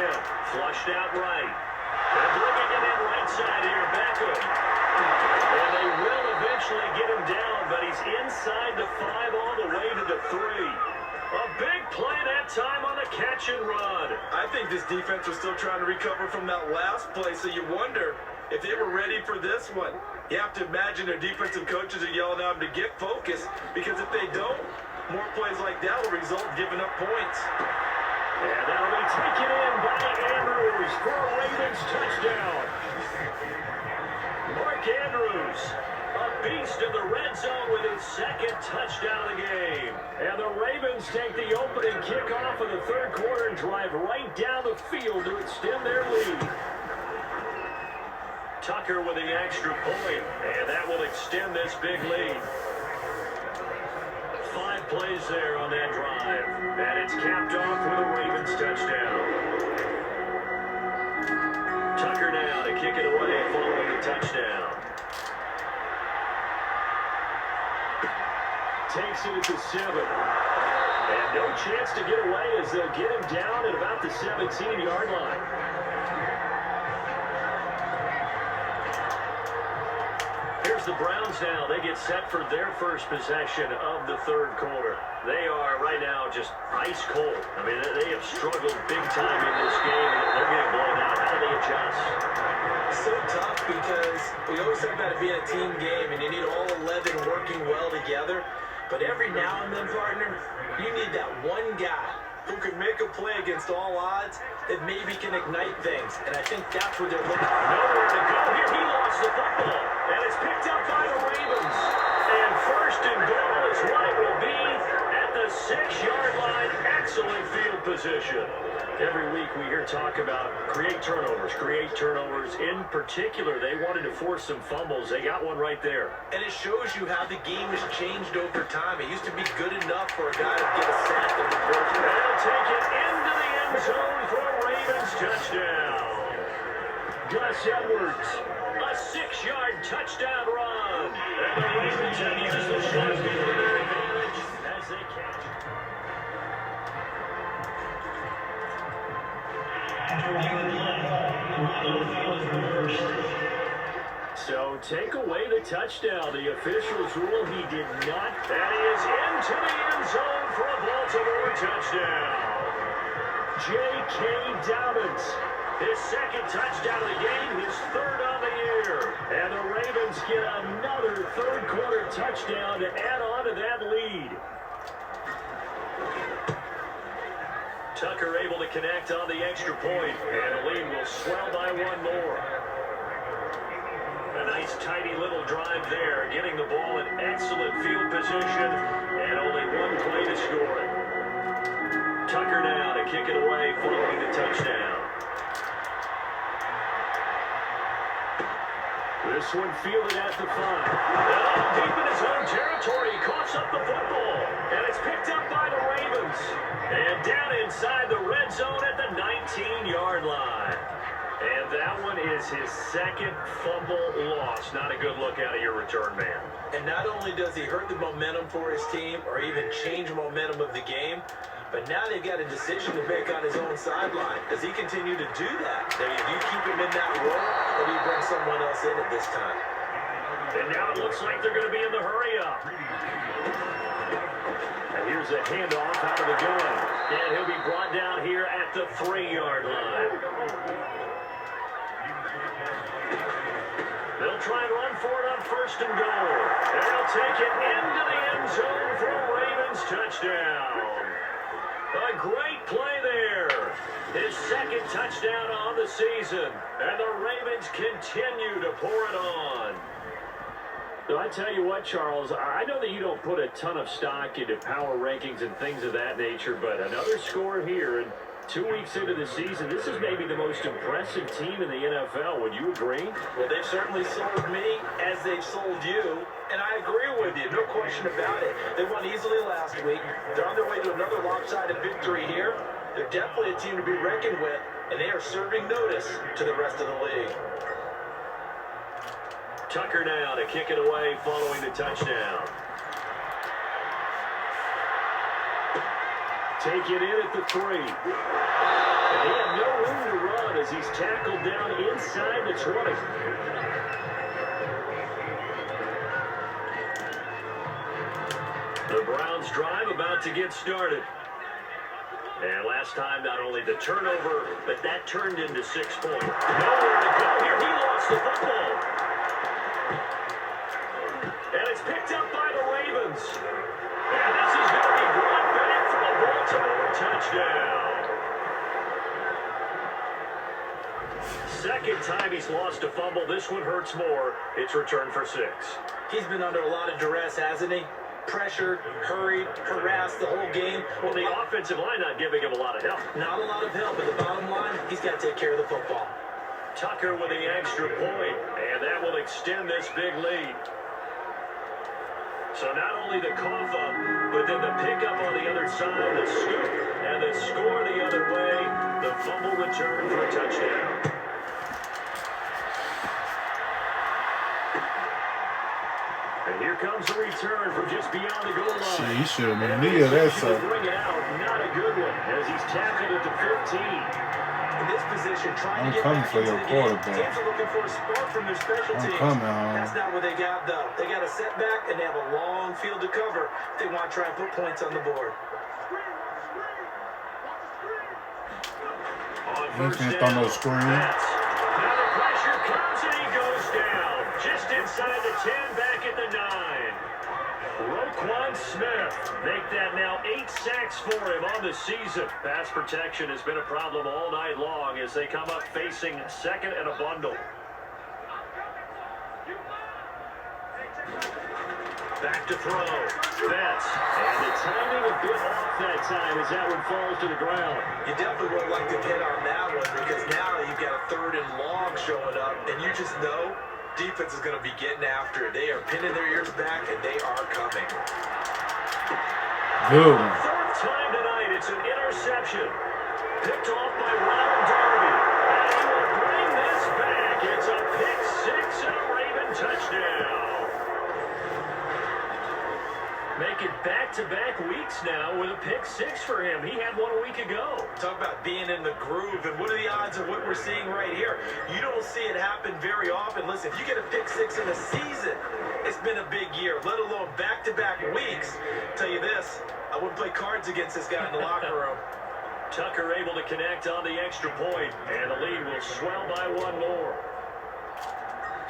Flushed out right. And bringing it in right side here, Beckham. And they will eventually get him down, but he's inside the 5 all the way to the 3. A big play that time on the catch and run. I think this defense was still trying to recover from that last play, so you wonder if they were ready for this one. You have to imagine their defensive coaches are yelling at them to get focused, because if they don't, more plays like that will result in giving up points. And that'll be taken in by Andrews for a Ravens touchdown. Mark Andrews, a beast in the red zone with his 2nd touchdown of the game. And the Ravens take the opening kickoff of the 3rd quarter and drive right down the field to extend their lead. Tucker with the extra point, and that will extend this big lead. 5 plays there on that drive, and it's capped off with a Ravens touchdown. Tucker now to kick it away following the touchdown. Takes it at the 7. And no chance to get away as they'll get him down at about the 17-yard line. Here's the Browns now. They get set for their first possession of the 3rd quarter. They are right now just ice cold. I mean, they have struggled big time in this game, and they're getting blown out. How do they adjust? So tough, because we always talk about it being a team game, and you need all 11 working well together. But every now and then, partner, you need that one guy who can make a play against all odds that maybe can ignite things. And I think that's what they're looking for. Nowhere to go here. He lost the football. And it's picked up by the Ravens. And 1st and goal is what it will be at the 6-yard line. Excellent field position. Every week we hear talk about create turnovers. In particular, they wanted to force some fumbles. They got one right there. And it shows you how the game has changed over time. It used to be good enough for a guy to get a sack and the ball. They'll take it into the end zone for a Ravens touchdown. Gus Edwards, a 6-yard touchdown run. And the Ravens have used the short field to their advantage as they catch it. So take away the touchdown. The officials rule he did not. That is into the end zone for a Baltimore touchdown. J.K. Dobbins, his 2nd touchdown of the game, his 3rd on the year. And the Ravens get another 3rd quarter touchdown to add on to that lead. Tucker able to connect on the extra point, and the lead will swell by 1 more. A nice tidy little drive there, getting the ball in excellent field position, and only 1 play to score it. Tucker now to kick it away following the touchdown. This one fielded at the 5. Deep in his own territory, he coughs up the football, and it's picked up by the Ravens. And down inside the red zone at the 19-yard line. And that one is his 2nd fumble loss. Not a good look out of your return man. And not only does he hurt the momentum for his team or even change momentum of the game, but now they've got a decision to make on his own sideline. Does he continue to do that? Do you keep him in that role, or do you bring someone else in at this time? And now it looks like they're going to be in the hurry-up. And here's a handoff out of the gun. And he'll be brought down here at the 3-yard line. They'll try and run for it on 1st and goal. And they'll take it into the end zone for a Ravens touchdown. A great play there. His 2nd touchdown on the season. And the Ravens continue to pour it on. So I tell you what, Charles, I know that you don't put a ton of stock into power rankings and things of that nature, but another score here, and 2 weeks into the season, this is maybe the most impressive team in the NFL. Would you agree? Well, they've certainly sold me as they've sold you, and I agree with you, no question about it. They won easily last week. They're on their way to another lopsided victory here. They're definitely a team to be reckoned with, and they are serving notice to the rest of the league. Tucker now to kick it away following the touchdown. Take it in at the 3. And they have no room to run as he's tackled down inside the 20. The Browns drive about to get started. And last time, not only the turnover, but that turned into 6 points. Nowhere to go here. He lost the football. And it's picked up by the Ravens. And this is going to be brought back for a Baltimore touchdown. Second time he's lost a fumble. This one hurts more. It's returned for 6. He's been under a lot of duress, hasn't he? Pressured, hurried, harassed the whole game. Well, the offensive line not giving him a lot of help. Not a lot of help, but the bottom line, he's got to take care of the football. Tucker with the extra point, and that will extend this big lead. So not only the cough up, but then the pickup on the other side, the scoop, and the score the other way. The fumble return for a touchdown. And here comes the return from just beyond the goal line. Shit, he should have been near that, So so. bring it out, not a good one, as he's tackled at the 15. In this position, trying I'm to get coming back for into your the game. quarterback. Teams are looking for a spark from their special I'm teams. coming, That's not what they got, though. They got a setback, and they have a long field to cover if they want to try and put points on the board. On He first can't down, throw no screen. Betts. Now the pressure comes and he goes down. Just inside the 10, back at the 9. Roquan Smith make that now 8 sacks for him on the season. Pass protection has been a problem all night long as they come up facing second and a bundle. Back to throw. Betts. And the timing a bit off that time as that one falls to the ground. You definitely would like to hit on that one because now you've got a 3rd and long showing up, and you just know defense is going to be getting after it. They are pinning their ears back, and they are coming. Good one. 3rd time tonight, it's an interception. Picked off by Ron Darby. And he will bring this back. It's a pick 6 and a Raven touchdown. Make it back-to-back weeks now with a pick 6 for him. He had one a week ago. Talk about being in the groove, and what are the odds of what we're seeing right here? You don't see it happen very often. Listen, if you get a pick 6 in a season, it's been a big year, let alone back-to-back weeks. Tell you this, I wouldn't play cards against this guy in the locker room. Tucker able to connect on the extra point, and the lead will swell by 1 more.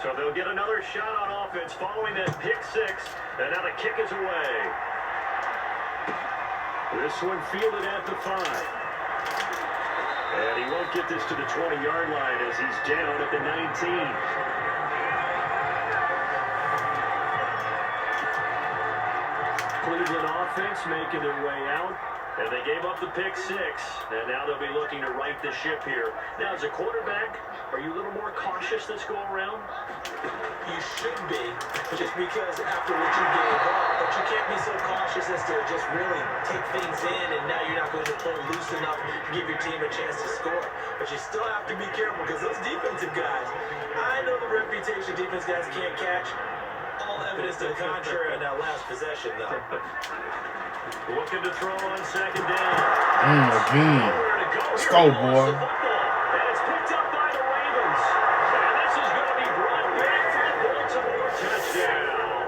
So they'll get another shot on offense following that pick 6, and now the kick is away. This one fielded at the 5. And he won't get this to the 20-yard line as he's down at the 19. Cleveland offense making their way out. And they gave up the pick 6, and now they'll be looking to right the ship here. Now, as a quarterback, are you a little more cautious this go around? You should be, just because after what you gave up, but you can't be so cautious as to just really take things in, and now you're not going to play loose enough to give your team a chance to score. But you still have to be careful, because those defensive guys, I know the reputation defense guys can't catch. All evidence to the contrary on that last possession, though. Looking to throw on 2nd down. Again. Nowhere to go here. Let's go, He lost boy. the football, and it's picked up by the Ravens. And this is going to be brought back for a Baltimore touchdown.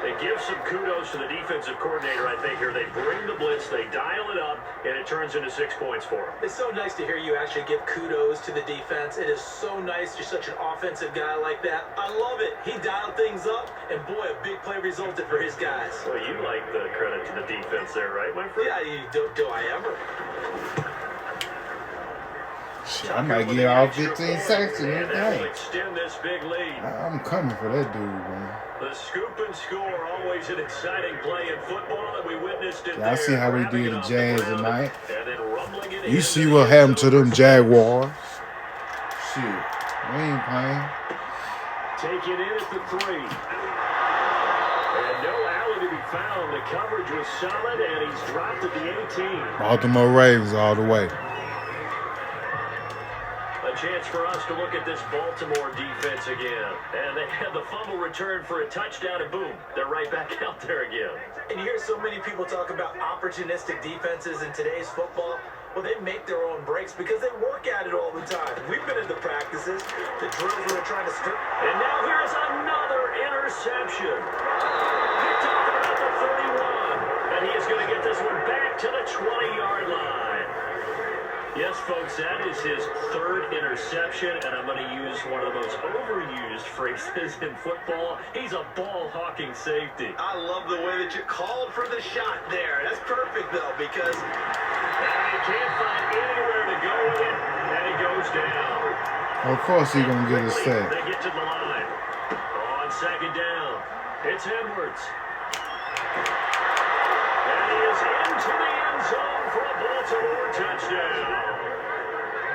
They give some kudos to the defensive coordinator, I think, here. They bring the blitz, they dial it up, and it turns into 6 points for them. It's so nice to hear you actually give kudos to the defense. It is so nice. You're such an offensive guy like that. I love it. He dialed things up, and boy, a big play resulted for his guys. Well, you like the credit to the defense there, right, my friend? Yeah, do I ever? Shit, I might get all 15 sacks in this And that will game. extend this big lead. I'm coming for that dude, man. The scoop and score, always an exciting play in football, and we witnessed it Yeah, I see how we grabbing did it the off Jazz ground tonight. And then rumbling it You in see to what the happened to end them zone. Jaguars. Shit, we ain't playing. Take it in at the 3. And no alley to be found down. The coverage was solid, and he's dropped at the 18. Baltimore Ravens all the way. A chance for us to look at this Baltimore defense again. And they had the fumble return for a touchdown, and boom, they're right back out there again. And you hear so many people talk about opportunistic defenses in today's football. Well, they make their own breaks because they work at it all the time. We've been in the practices, the drills where they're trying to strip. And now here's another interception. Picked off at about the 31. And he is going to get this one back to the 20-yard line. Yes, folks, that is his third interception, and I'm going to use one of the most overused phrases in football. He's a ball-hawking safety. I love the way that you called for the shot there. That's perfect, though, because and he can't find anywhere to go with it, and he goes down. Of course he's going to get a sack. They get to the line. On second down, it's Edwards. And he is into the end zone for a Baltimore touchdown.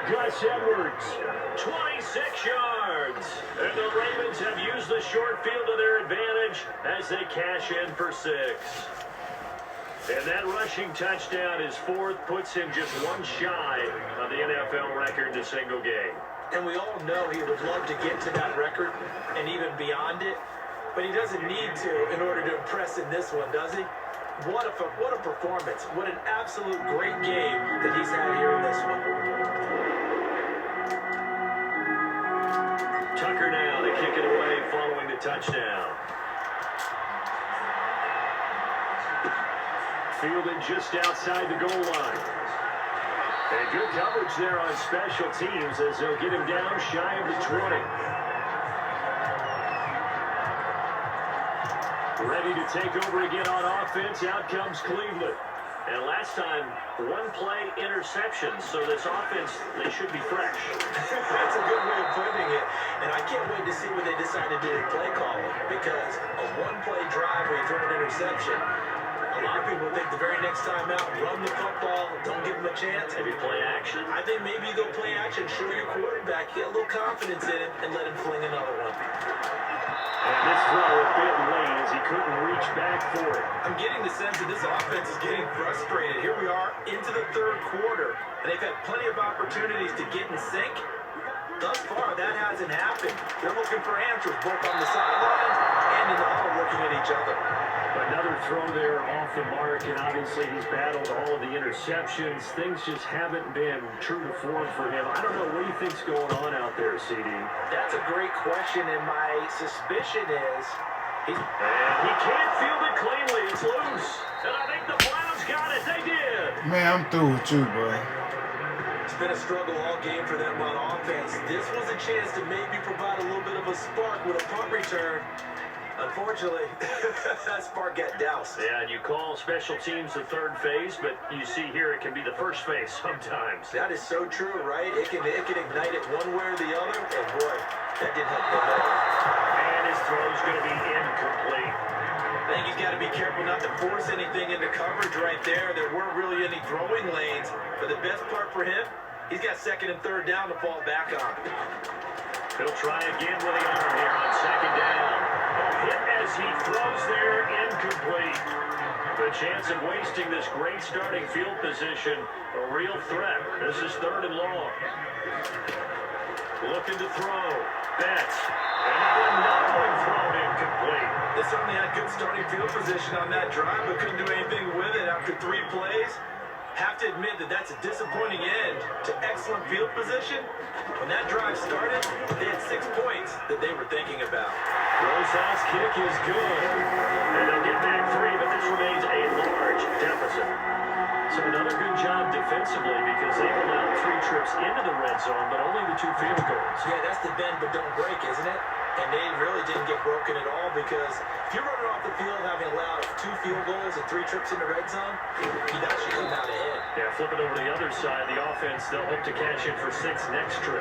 Gus Edwards, 26 yards. And the Ravens have used the short field to their advantage as they cash in for 6. And that rushing touchdown, his fourth, puts him just one shy of the NFL record in a single game. And we all know he would love to get to that record and even beyond it, but he doesn't need to in order to impress in this one, does he? What a performance. What an absolute great game that he's had here in this one. Tucker now to kick it away following the touchdown. Fielded just outside the goal line. And good coverage there on special teams as they'll get him down shy of the 20. Ready to take over again on offense. Out comes Cleveland. And last time, one play interception. So this offense, they should be fresh. That's a good way of putting it. And I can't wait to see what they decide to do with play calling. Because a one-play drive where you throw an interception, a lot of people think the very next time out, run the football, don't give them a chance. Maybe play action. I think maybe go play action, show your quarterback, get a little confidence in him, and let him fling another one. And this throw a bit late as he couldn't reach back for it. I'm getting the sense that this offense is getting frustrated. Here we are into the third quarter, and they've had plenty of opportunities to get in sync. Thus far, that hasn't happened. They're looking for answers both on the sideline and in the huddle looking at each other. Another throw there off the mark, and obviously he's battled all of the interceptions. Things just haven't been true to form for him. I don't know, what do you think's going on out there, CD? That's a great question, and my suspicion is and he can't field it cleanly. It's loose. And I think the Browns got it. They did. Man, I'm through with you, bro. It's been a struggle all game for them on offense. This was a chance to maybe provide a little bit of a spark with a punt return. Unfortunately, that spark got doused. Yeah, and you call special teams the third phase, but you see here it can be the first phase sometimes. That is so true, right? It can ignite it one way or the other, and boy, that didn't help them at all. And his throw's going to be incomplete. I think he's got to be careful not to force anything into coverage right there. There weren't really any throwing lanes, but the best part for him, he's got second and third down to fall back on. He'll try again with the arm here on second down. Hit as he throws there, incomplete. The chance of wasting this great starting field position, a real threat. This is third and long. Looking to throw. Betts. And another one thrown incomplete. They certainly had good starting field position on that drive, but couldn't do anything with it after 3 plays. Have to admit that that's a disappointing end to excellent field position. When that drive started, they had 6 points that they were thinking about. Rosas' kick is good. And they'll get back 3, but this remains a large deficit. So another good job defensively because they've allowed 3 trips into the red zone, but only the 2 field goals. Yeah, that's the bend but don't break, isn't it? And they really didn't get broken at all because if you're running off the field having allowed 2 field goals and 3 trips in the red zone, you actually come out ahead. Yeah, flipping over to the other side, the offense, they'll hope to cash in for 6 next trip.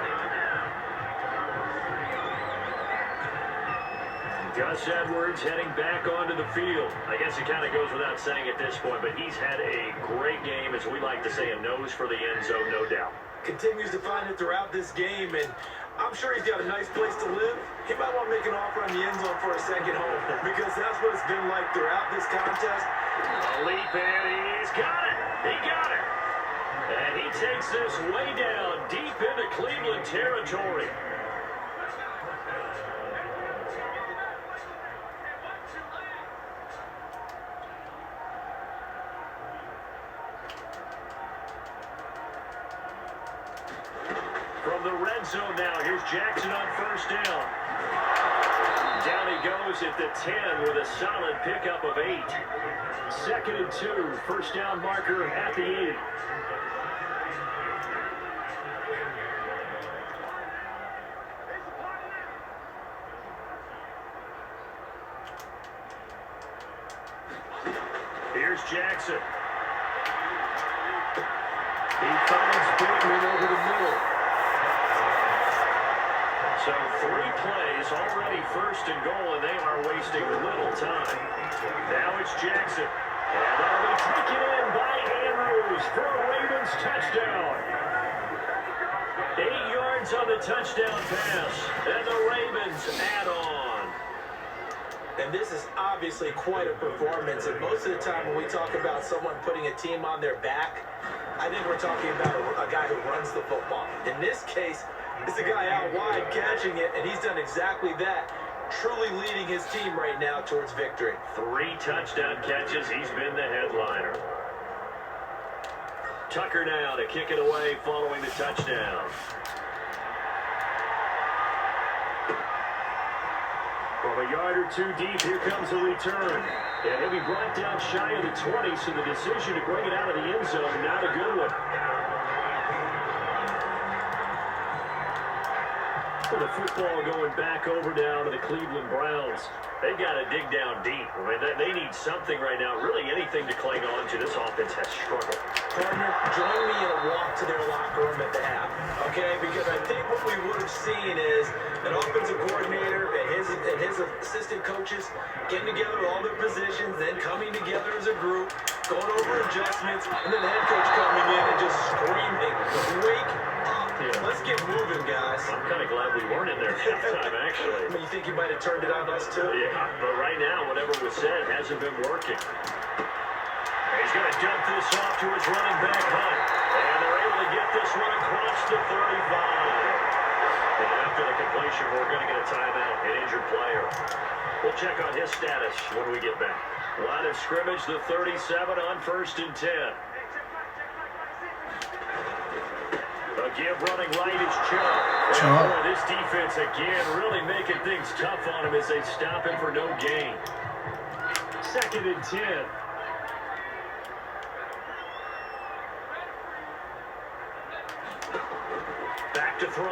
Gus Edwards heading back onto the field. I guess it kind of goes without saying at this point, but he's had a great game, as we like to say, a nose for the end zone, no doubt. continues to find it throughout this game, and I'm sure he's got a nice place to live. He might want to make an offer on the end zone for a second home, because that's what it's been like throughout this contest. A leap, and he's got it. He got it. And he takes this way down, deep into Cleveland territory. From the red zone now, here's Jackson on first down. Down he goes at the 10 with a solid pickup of 8. 2nd and 2, first down marker at the 8. Here's Jackson. He finds Bateman over the middle. So 3 plays, already 1st and goal, and they are wasting little time. Now it's Jackson. And that'll be taken in by Andrews for a Ravens touchdown. 8 yards on the touchdown pass, and the Ravens add on. And this is obviously quite a performance, and most of the time when we talk about someone putting a team on their back, I think we're talking about a guy who runs the football. In this case, it's a guy out wide catching it, and he's done exactly that, truly leading his team right now towards victory. 3 touchdown catches. He's been the headliner. Tucker now to kick it away following the touchdown. From a yard or 2 deep, here comes a return. And he'll be brought down shy of the 20, so the decision to bring it out of the end zone, not a good one. For the football going back over now to the Cleveland Browns. They got to dig down deep. I mean, they need something right now, really anything to cling on to. This offense has struggled. Partner, join me in a walk to their locker room at the half, okay? Because I think what we would have seen is an offensive coordinator and his assistant coaches getting together with all their positions, then coming together as a group, going over adjustments, and then the head coach coming in and just screaming, "Wake up! Let's get moving, guys." I'm kind of glad we weren't in there at halftime, actually. I mean, you think you might have turned it on us, too? Yeah, but right now, whatever was said hasn't been working. He's going to dump this off to his running back, Hunt. And they're able to get this one across the 35. And after the completion, we're going to get a timeout, an injured player. We'll check on his status when we get back. Line of scrimmage, the 37 on 1st and 10. A give running right is Chubb. And boy, this defense again really making things tough on him as they stop him for no gain. 2nd and 10. Back to throw.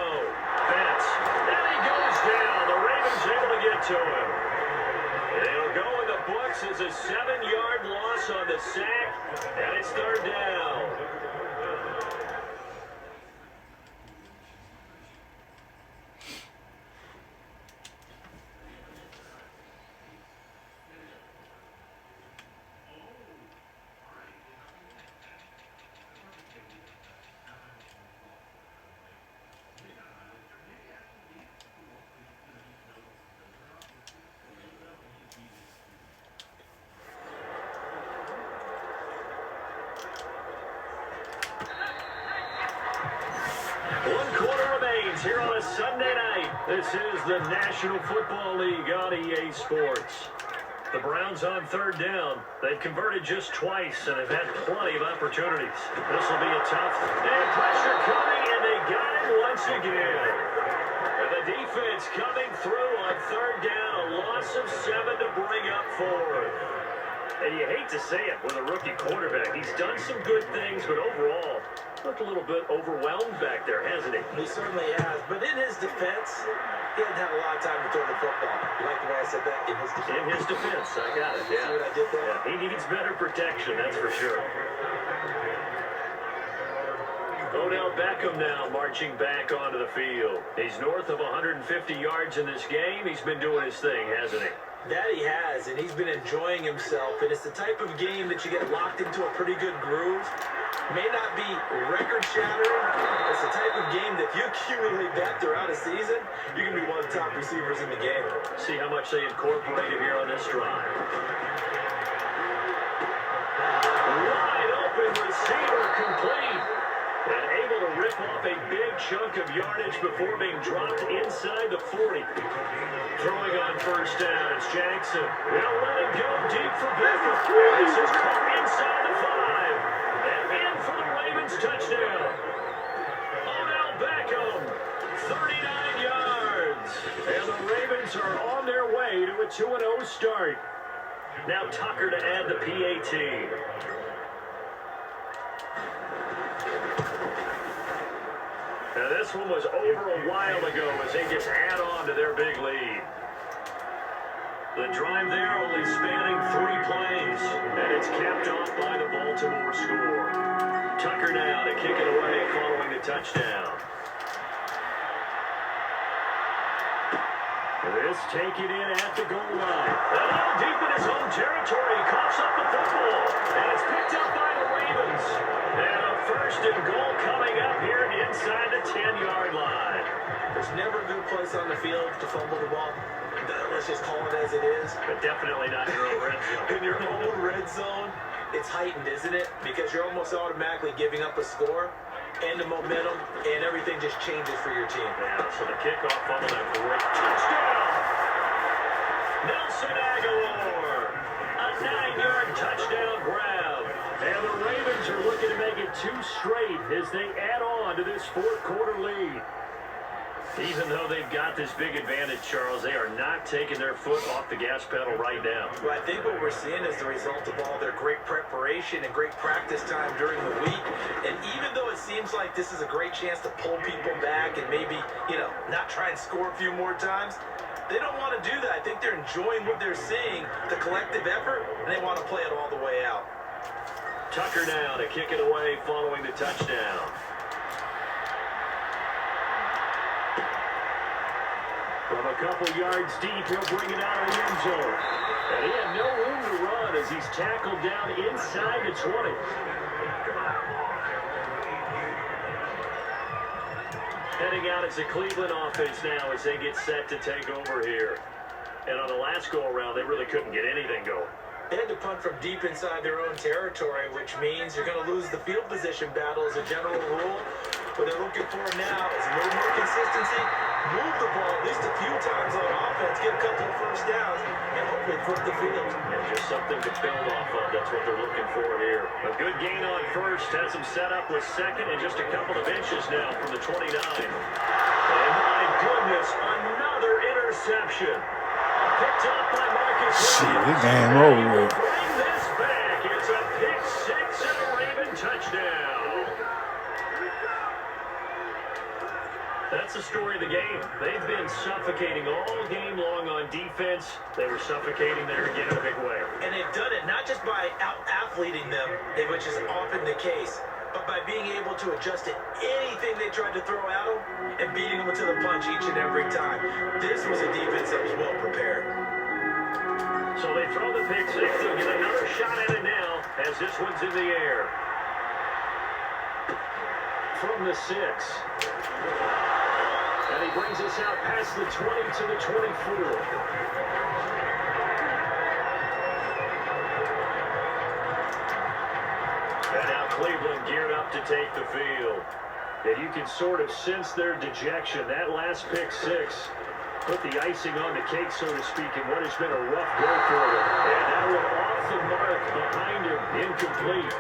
Betts. And he goes down. The Ravens able to get to him. And it'll go in the books as a 7-yard loss on the sack. And it's 3rd down. Here on a Sunday night, this is the National Football League on EA Sports. The Browns on 3rd down. They've converted just twice and have had plenty of opportunities. This will be a tough, and pressure coming, and they got it once again. And the defense coming through on 3rd down, a loss of 7 to bring up 4th. And you hate to say it with a rookie quarterback. He's done some good things, but overall, looked a little bit overwhelmed back there, hasn't he? He certainly has. But in his defense, he hasn't had a lot of time to throw the football. You like the way I said that? In his defense. In his defense, I got it, yeah. See what I did there? Yeah, he needs better protection, that's for sure. Odell Beckham now marching back onto the field. He's north of 150 yards in this game. He's been doing his thing, hasn't he? That he has, and he's been enjoying himself. And it's the type of game that you get locked into a pretty good groove. May not be record-shattering. It's the type of game that if you accumulate that throughout a season, you're going to be one of the top receivers in the game. See how much they incorporated here on this drive. Wide open receiver complete. And able to rip off a big chunk of yardage before being dropped inside the 40. Throwing on first down, it's Jackson. They'll let it go deep for Beckham. This is caught inside the 5. And in for the Ravens touchdown. Odell Beckham, 39 yards. And the Ravens are on their way to a 2-0 start. Now Tucker to add the PAT. Now this one was over a while ago as they just add on to their big lead. The drive there only spanning 3 plays, and it's capped off by the Baltimore score. Tucker now to kick it away following the touchdown. This taken in at the goal line. A little deep in his own territory. He coughs up the football, and it's picked up by the Ravens. And a first and goal coming up here inside the 10-yard line. There's never a good place on the field to fumble the ball. Let's just call it as it is. But definitely not in your own red zone. In your own red zone, it's heightened, isn't it? Because you're almost automatically giving up a score and the momentum, and everything just changes for your team. Yeah, so the kickoff fumble, a great touchdown. Nelson Aguilar, a 9-yard touchdown grab. And the Ravens are looking to make it 2 straight as they add on to this fourth-quarter lead. Even though they've got this big advantage, Charles, they are not taking their foot off the gas pedal right now. Well, I think what we're seeing is the result of all their great preparation and great practice time during the week. And even though it seems like this is a great chance to pull people back and maybe, not try and score a few more times, they don't want to do that. I think they're enjoying what they're seeing, the collective effort, and they want to play it all the way out. Tucker now to kick it away following the touchdown. From a couple yards deep, he'll bring it out of the end zone. And he had no room to run as he's tackled down inside the 20. Heading out as the Cleveland offense now as they get set to take over here. And on the last go-around, they really couldn't get anything going. They had to punt from deep inside their own territory, which means you're going to lose the field position battle as a general rule. What they're looking for now is a little more consistency, move the ball at least a few times on offense, get a couple of first downs, and hopefully flip the field. And just something to build off of. That's what they're looking for here. A good gain on first. Has them set up with second and just a couple of inches now from the 29. And my goodness, another interception. Picked up by Marcus. Shit, this game over with. Bring this back. It's a pick 6 and a Raven touchdown. That's the story of the game. They've been suffocating all game long on defense. They were suffocating there again in a big way. And they've done it not just by out-athleting them, which is often the case, but by being able to adjust to anything they tried to throw at them and beating them to the punch each and every time. This was a defense that was well prepared. So they throw the pick 6. They'll get another shot at it now as this one's in the air. From the 6. And he brings us out past the 20 to the 24. And now Cleveland geared up to take the field. And you can sort of sense their dejection. That last pick 6 put the icing on the cake, so to speak, in what has been a rough go for them. And that one off the mark behind him, incomplete.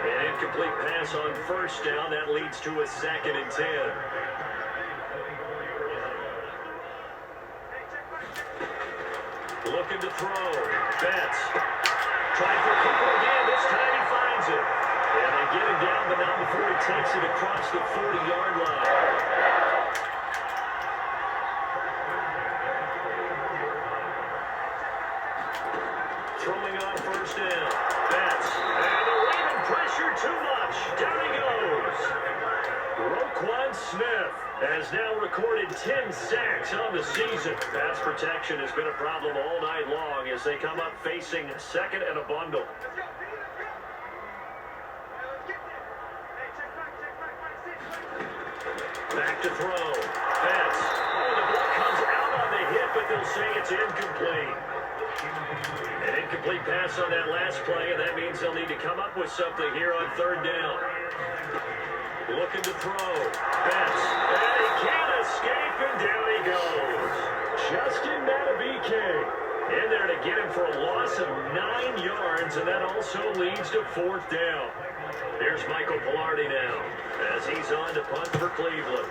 An incomplete pass on first down. That leads to a 2nd and 10. Looking to throw. Betts. Trying for Cooper again. This time he finds it. And they get him down, but not before he takes it across the 40-yard line. Throwing on first down. Betts. And the Raven pressure too much. Down he goes. Roquan Smith has now recorded 10 sacks on the season. Pass protection has been a problem all night long as they come up facing 2nd and a bundle. Back to throw. Fence. Oh, the ball comes out on the hit, but they'll say it's incomplete. An incomplete pass on that last play, and that means they'll need to come up with something here on third down. Looking to throw. Fence. And he can't escape, and down he goes. Justin Matabike in there to get him for a loss of 9 yards, and that also leads to fourth down. Here's Michael Palardy now as he's on to punt for Cleveland.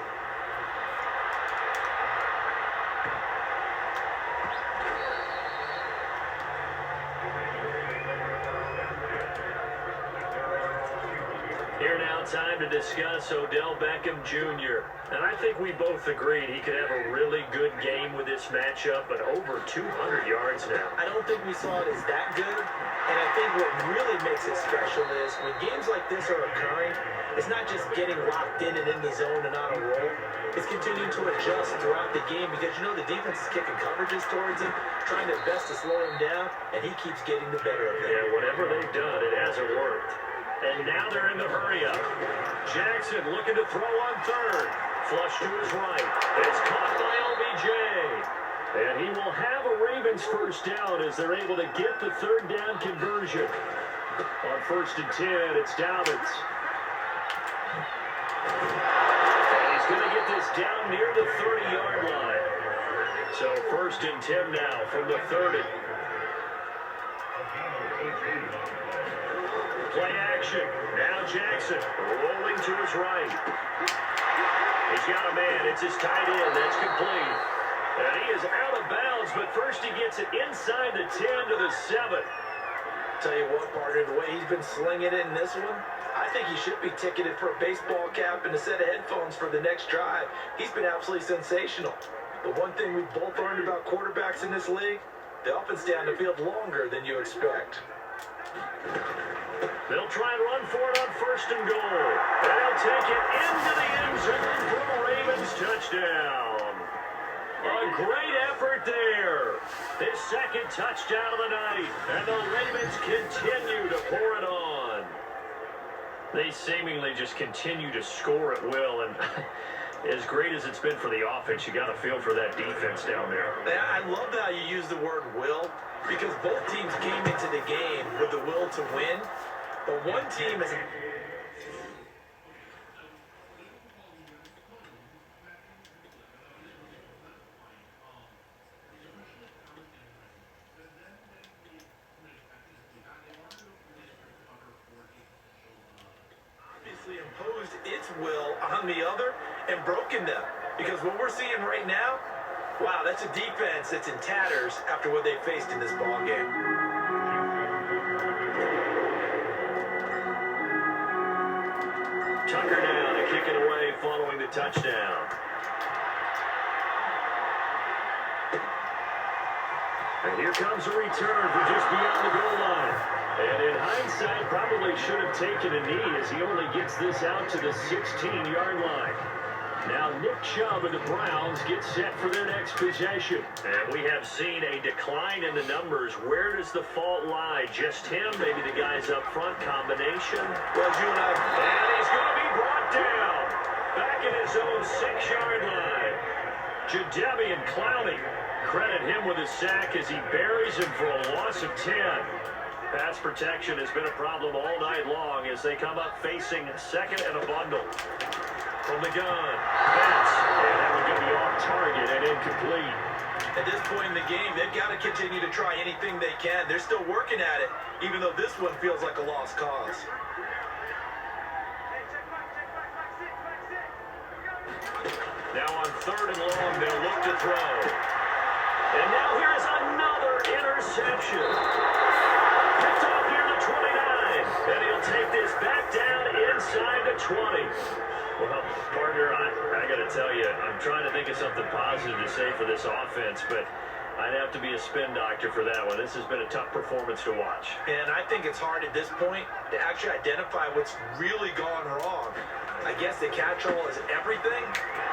Here now, time to discuss Odell Beckham Jr. And I think we both agreed he could have a really good game with this matchup, but over 200 yards now. I don't think we saw it as that good. And I think what really makes it special is when games like this are occurring, it's not just getting locked in and in the zone and on a roll. It's continuing to adjust throughout the game because you know the defense is kicking coverages towards him, trying their best to slow him down, and he keeps getting the better of them. Yeah, whatever they've done, it hasn't worked. And now they're in the hurry-up. Jackson looking to throw on third. Flush to his right. It's caught by OBJ. And he will have a Ravens first down as they're able to get the third down conversion. On 1st and 10, it's Dobbins. And he's going to get this down near the 30-yard line. So 1st and 10 now from the 30. Play action. Now Jackson rolling to his right. He's got a man. It's his tight end. That's complete. And he is out of bounds, but first he gets it inside the 10 to the 7. Tell you what, partner, the way he's been slinging it in this one, I think he should be ticketed for a baseball cap and a set of headphones for the next drive. He's been absolutely sensational. The one thing we've both learned about quarterbacks in this league, they often stay on the field longer than you expect. They'll try and run for it on 1st and goal. And they'll take it into the end zone for a Ravens touchdown. A great effort there. His second touchdown of the night. And the Ravens continue to pour it on. They seemingly just continue to score at will. And as great as it's been for the offense, you got to feel for that defense down there. Yeah, I love how you use the word will, because both teams came into the game with the will to win. But one team is... obviously imposed its will on the other and broken them. Because what we're seeing right now, wow, that's a defense that's in tatters after what they faced in this ballgame. Tucker now to kick it away following the touchdown. And here comes a return for just beyond the goal line. And in hindsight, probably should have taken a knee as he only gets this out to the 16-yard line. Now Nick Chubb and the Browns get set for their next possession. And we have seen a decline in the numbers. Where does the fault lie? Just him? Maybe the guys up front combination? Well, as you and I... And he's going to be brought down. Back in his own 6-yard line. Jadeveon Clowney. Credit him with a sack as he buries him for a loss of 10. Pass protection has been a problem all night long as they come up facing second and a bundle. From the gun, Vance, and that one going to be off target and incomplete. At this point in the game, they've got to continue to try anything they can. They're still working at it, even though this one feels like a lost cause. Now on 3rd and long, they'll look to throw. And now here's another interception. Picked off near the 29. And he'll take this back down inside the 20. Well, partner, I got to tell you, I'm trying to think of something positive to say for this offense, but I'd have to be a spin doctor for that one. This has been a tough performance to watch. And I think it's hard at this point to actually identify what's really gone wrong. I guess the catch-all is everything.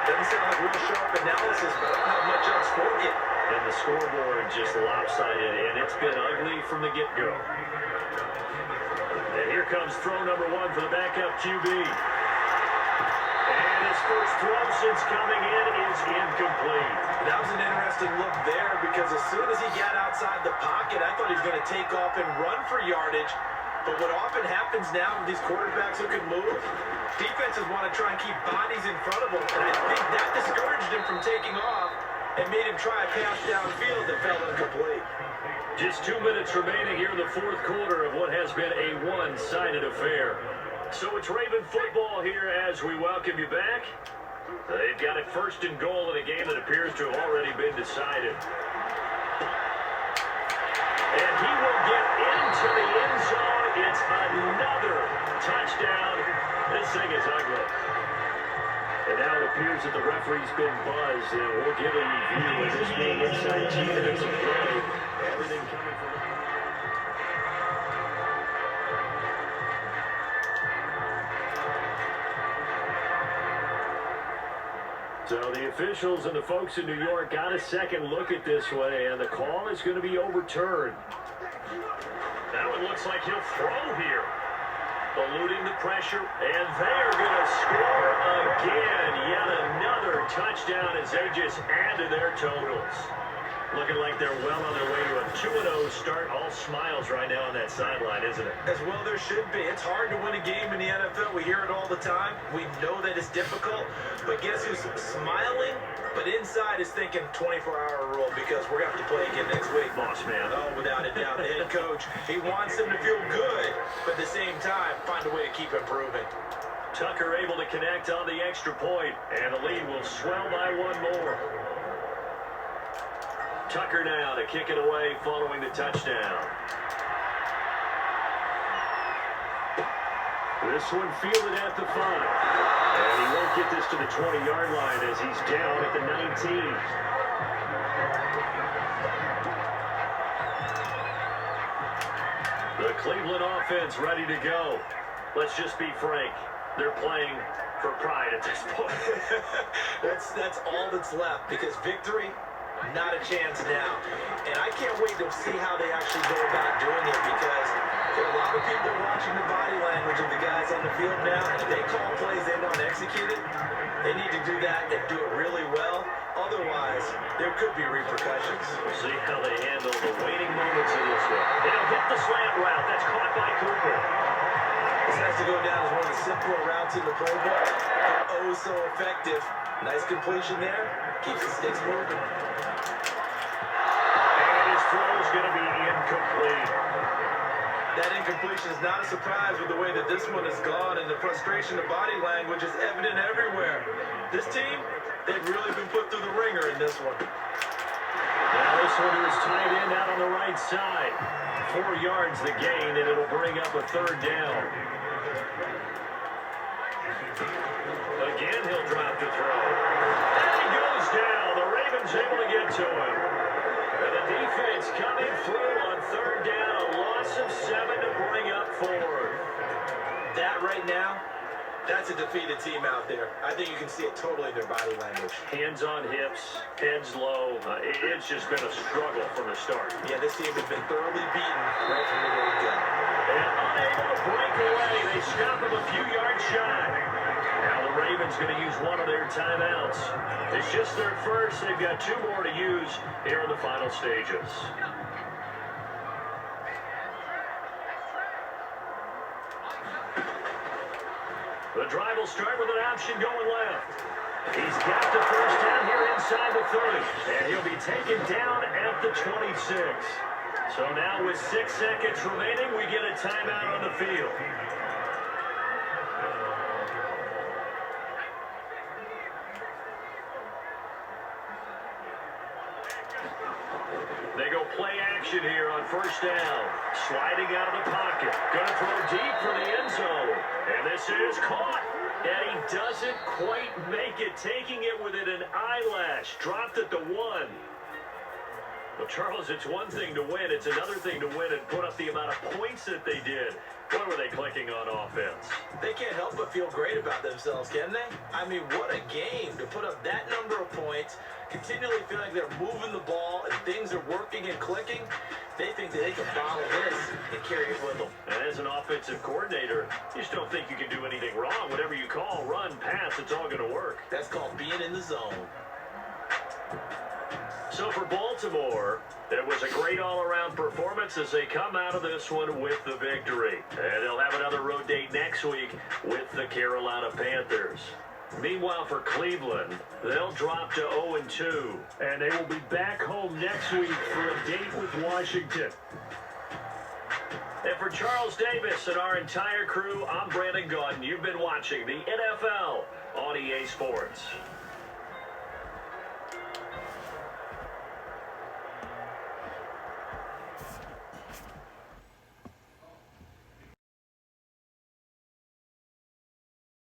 Doesn't sound like real sharp analysis, but I don't have much else for you. And the scoreboard just lopsided, and it's been ugly from the get-go. And here comes throw number 1 for the backup QB. And And his first throw since coming in is incomplete. That was an interesting look there because as soon as he got outside the pocket, I thought he was going to take off and run for yardage. But what often happens now with these quarterbacks who can move, defenses want to try and keep bodies in front of them. And I think that discouraged him from taking off and made him try a pass downfield that fell incomplete. Just 2 minutes remaining here in the fourth quarter of what has been a one-sided affair. So it's Raven football here as we welcome you back. They've got it first and goal in a game that appears to have already been decided. And he will get into the end zone. It's another touchdown. This thing is ugly. And now it appears that the referee's been buzzed, and we'll give a review of this being inside 2 minutes of play. Everything coming from... So the officials and the folks in New York got a second look at this one, and the call is going to be overturned. Now it looks like he'll throw here. Eluding the pressure, and they're going to score again. Yet another touchdown as they just add to their totals. Looking like they're well on their way to a 2-0 start. All smiles right now on that sideline, isn't it? As well there should be. It's hard to win a game in the NFL. We hear it all the time. We know that it's difficult. But guess who's smiling? But inside is thinking 24-hour rule because we're going to have to play again next week. Boss man. Oh, without a doubt. The head coach, he wants them to feel good, but at the same time, find a way to keep improving. Tucker able to connect on the extra point, and the lead will swell by one more. Tucker now to kick it away following the touchdown. This one fielded at the 5. And he won't get this to the 20-yard line as he's down at the 19. The Cleveland offense ready to go. Let's just be frank. They're playing for pride at this point. That's all that's left because victory, not a chance now. And I can't wait to see how they actually go about doing it because there are a lot of people watching the body language of the guys on the field now. And if they call plays they want executed, they need to do that and do it really well. Otherwise, there could be repercussions. We'll see how they handle the waiting moments of this one. They'll hit the slant route. That's caught by Cooper. This has to go down as one of the simpler routes in the playbook. Oh, so effective. Nice completion there. Keeps the sticks moving. And his throw is going to be incomplete. That incompletion is not a surprise with the way that this one has gone, and the frustration of body language is evident everywhere. This team, they've really been put through the ringer in this one. Now this one is tied in out on the right side. 4 yards the gain, and it'll bring up a third down. Again, he'll drop the throw. And he goes down. The Ravens able to get to him. And the defense coming through on third down. A loss of 7 to bring up 4. That right now, that's a defeated team out there. I think you can see it totally in their body language. Hands on hips, heads low. It's just been a struggle from the start. Yeah, this team has been thoroughly beaten right from the word go. And unable to break away. They stop him a few yards shy. Now the Ravens going to use one of their timeouts. It's just their first. They've got 2 more to use here in the final stages. The drive will start with an option going left. He's got the first down here inside the 30. And he'll be taken down at the 26. So now with 6 seconds remaining, we get a timeout on the field. They go play action here on first down. Sliding out of the pocket. Gonna throw deep for the end zone. And this is caught. And he doesn't quite make it. Taking it within an eyelash. Dropped at the 1. Well, Charles, it's one thing to win. It's another thing to win and put up the amount of points that they did. What were they clicking on offense? They can't help but feel great about themselves, can they? I mean, what a game to put up that number of points, continually feel like they're moving the ball and things are working and clicking. They think that they can follow this to carry it with them. And as an offensive coordinator, you just don't think you can do anything wrong. Whatever you call, run, pass, it's all going to work. That's called being in the zone. So for Baltimore, it was a great all-around performance as they come out of this one with the victory. And they'll have another road date next week with the Carolina Panthers. Meanwhile, for Cleveland, they'll drop to 0-2, and they will be back home next week for a date with Washington. And for Charles Davis and our entire crew, I'm Brandon Gaudin. You've been watching the NFL on EA Sports.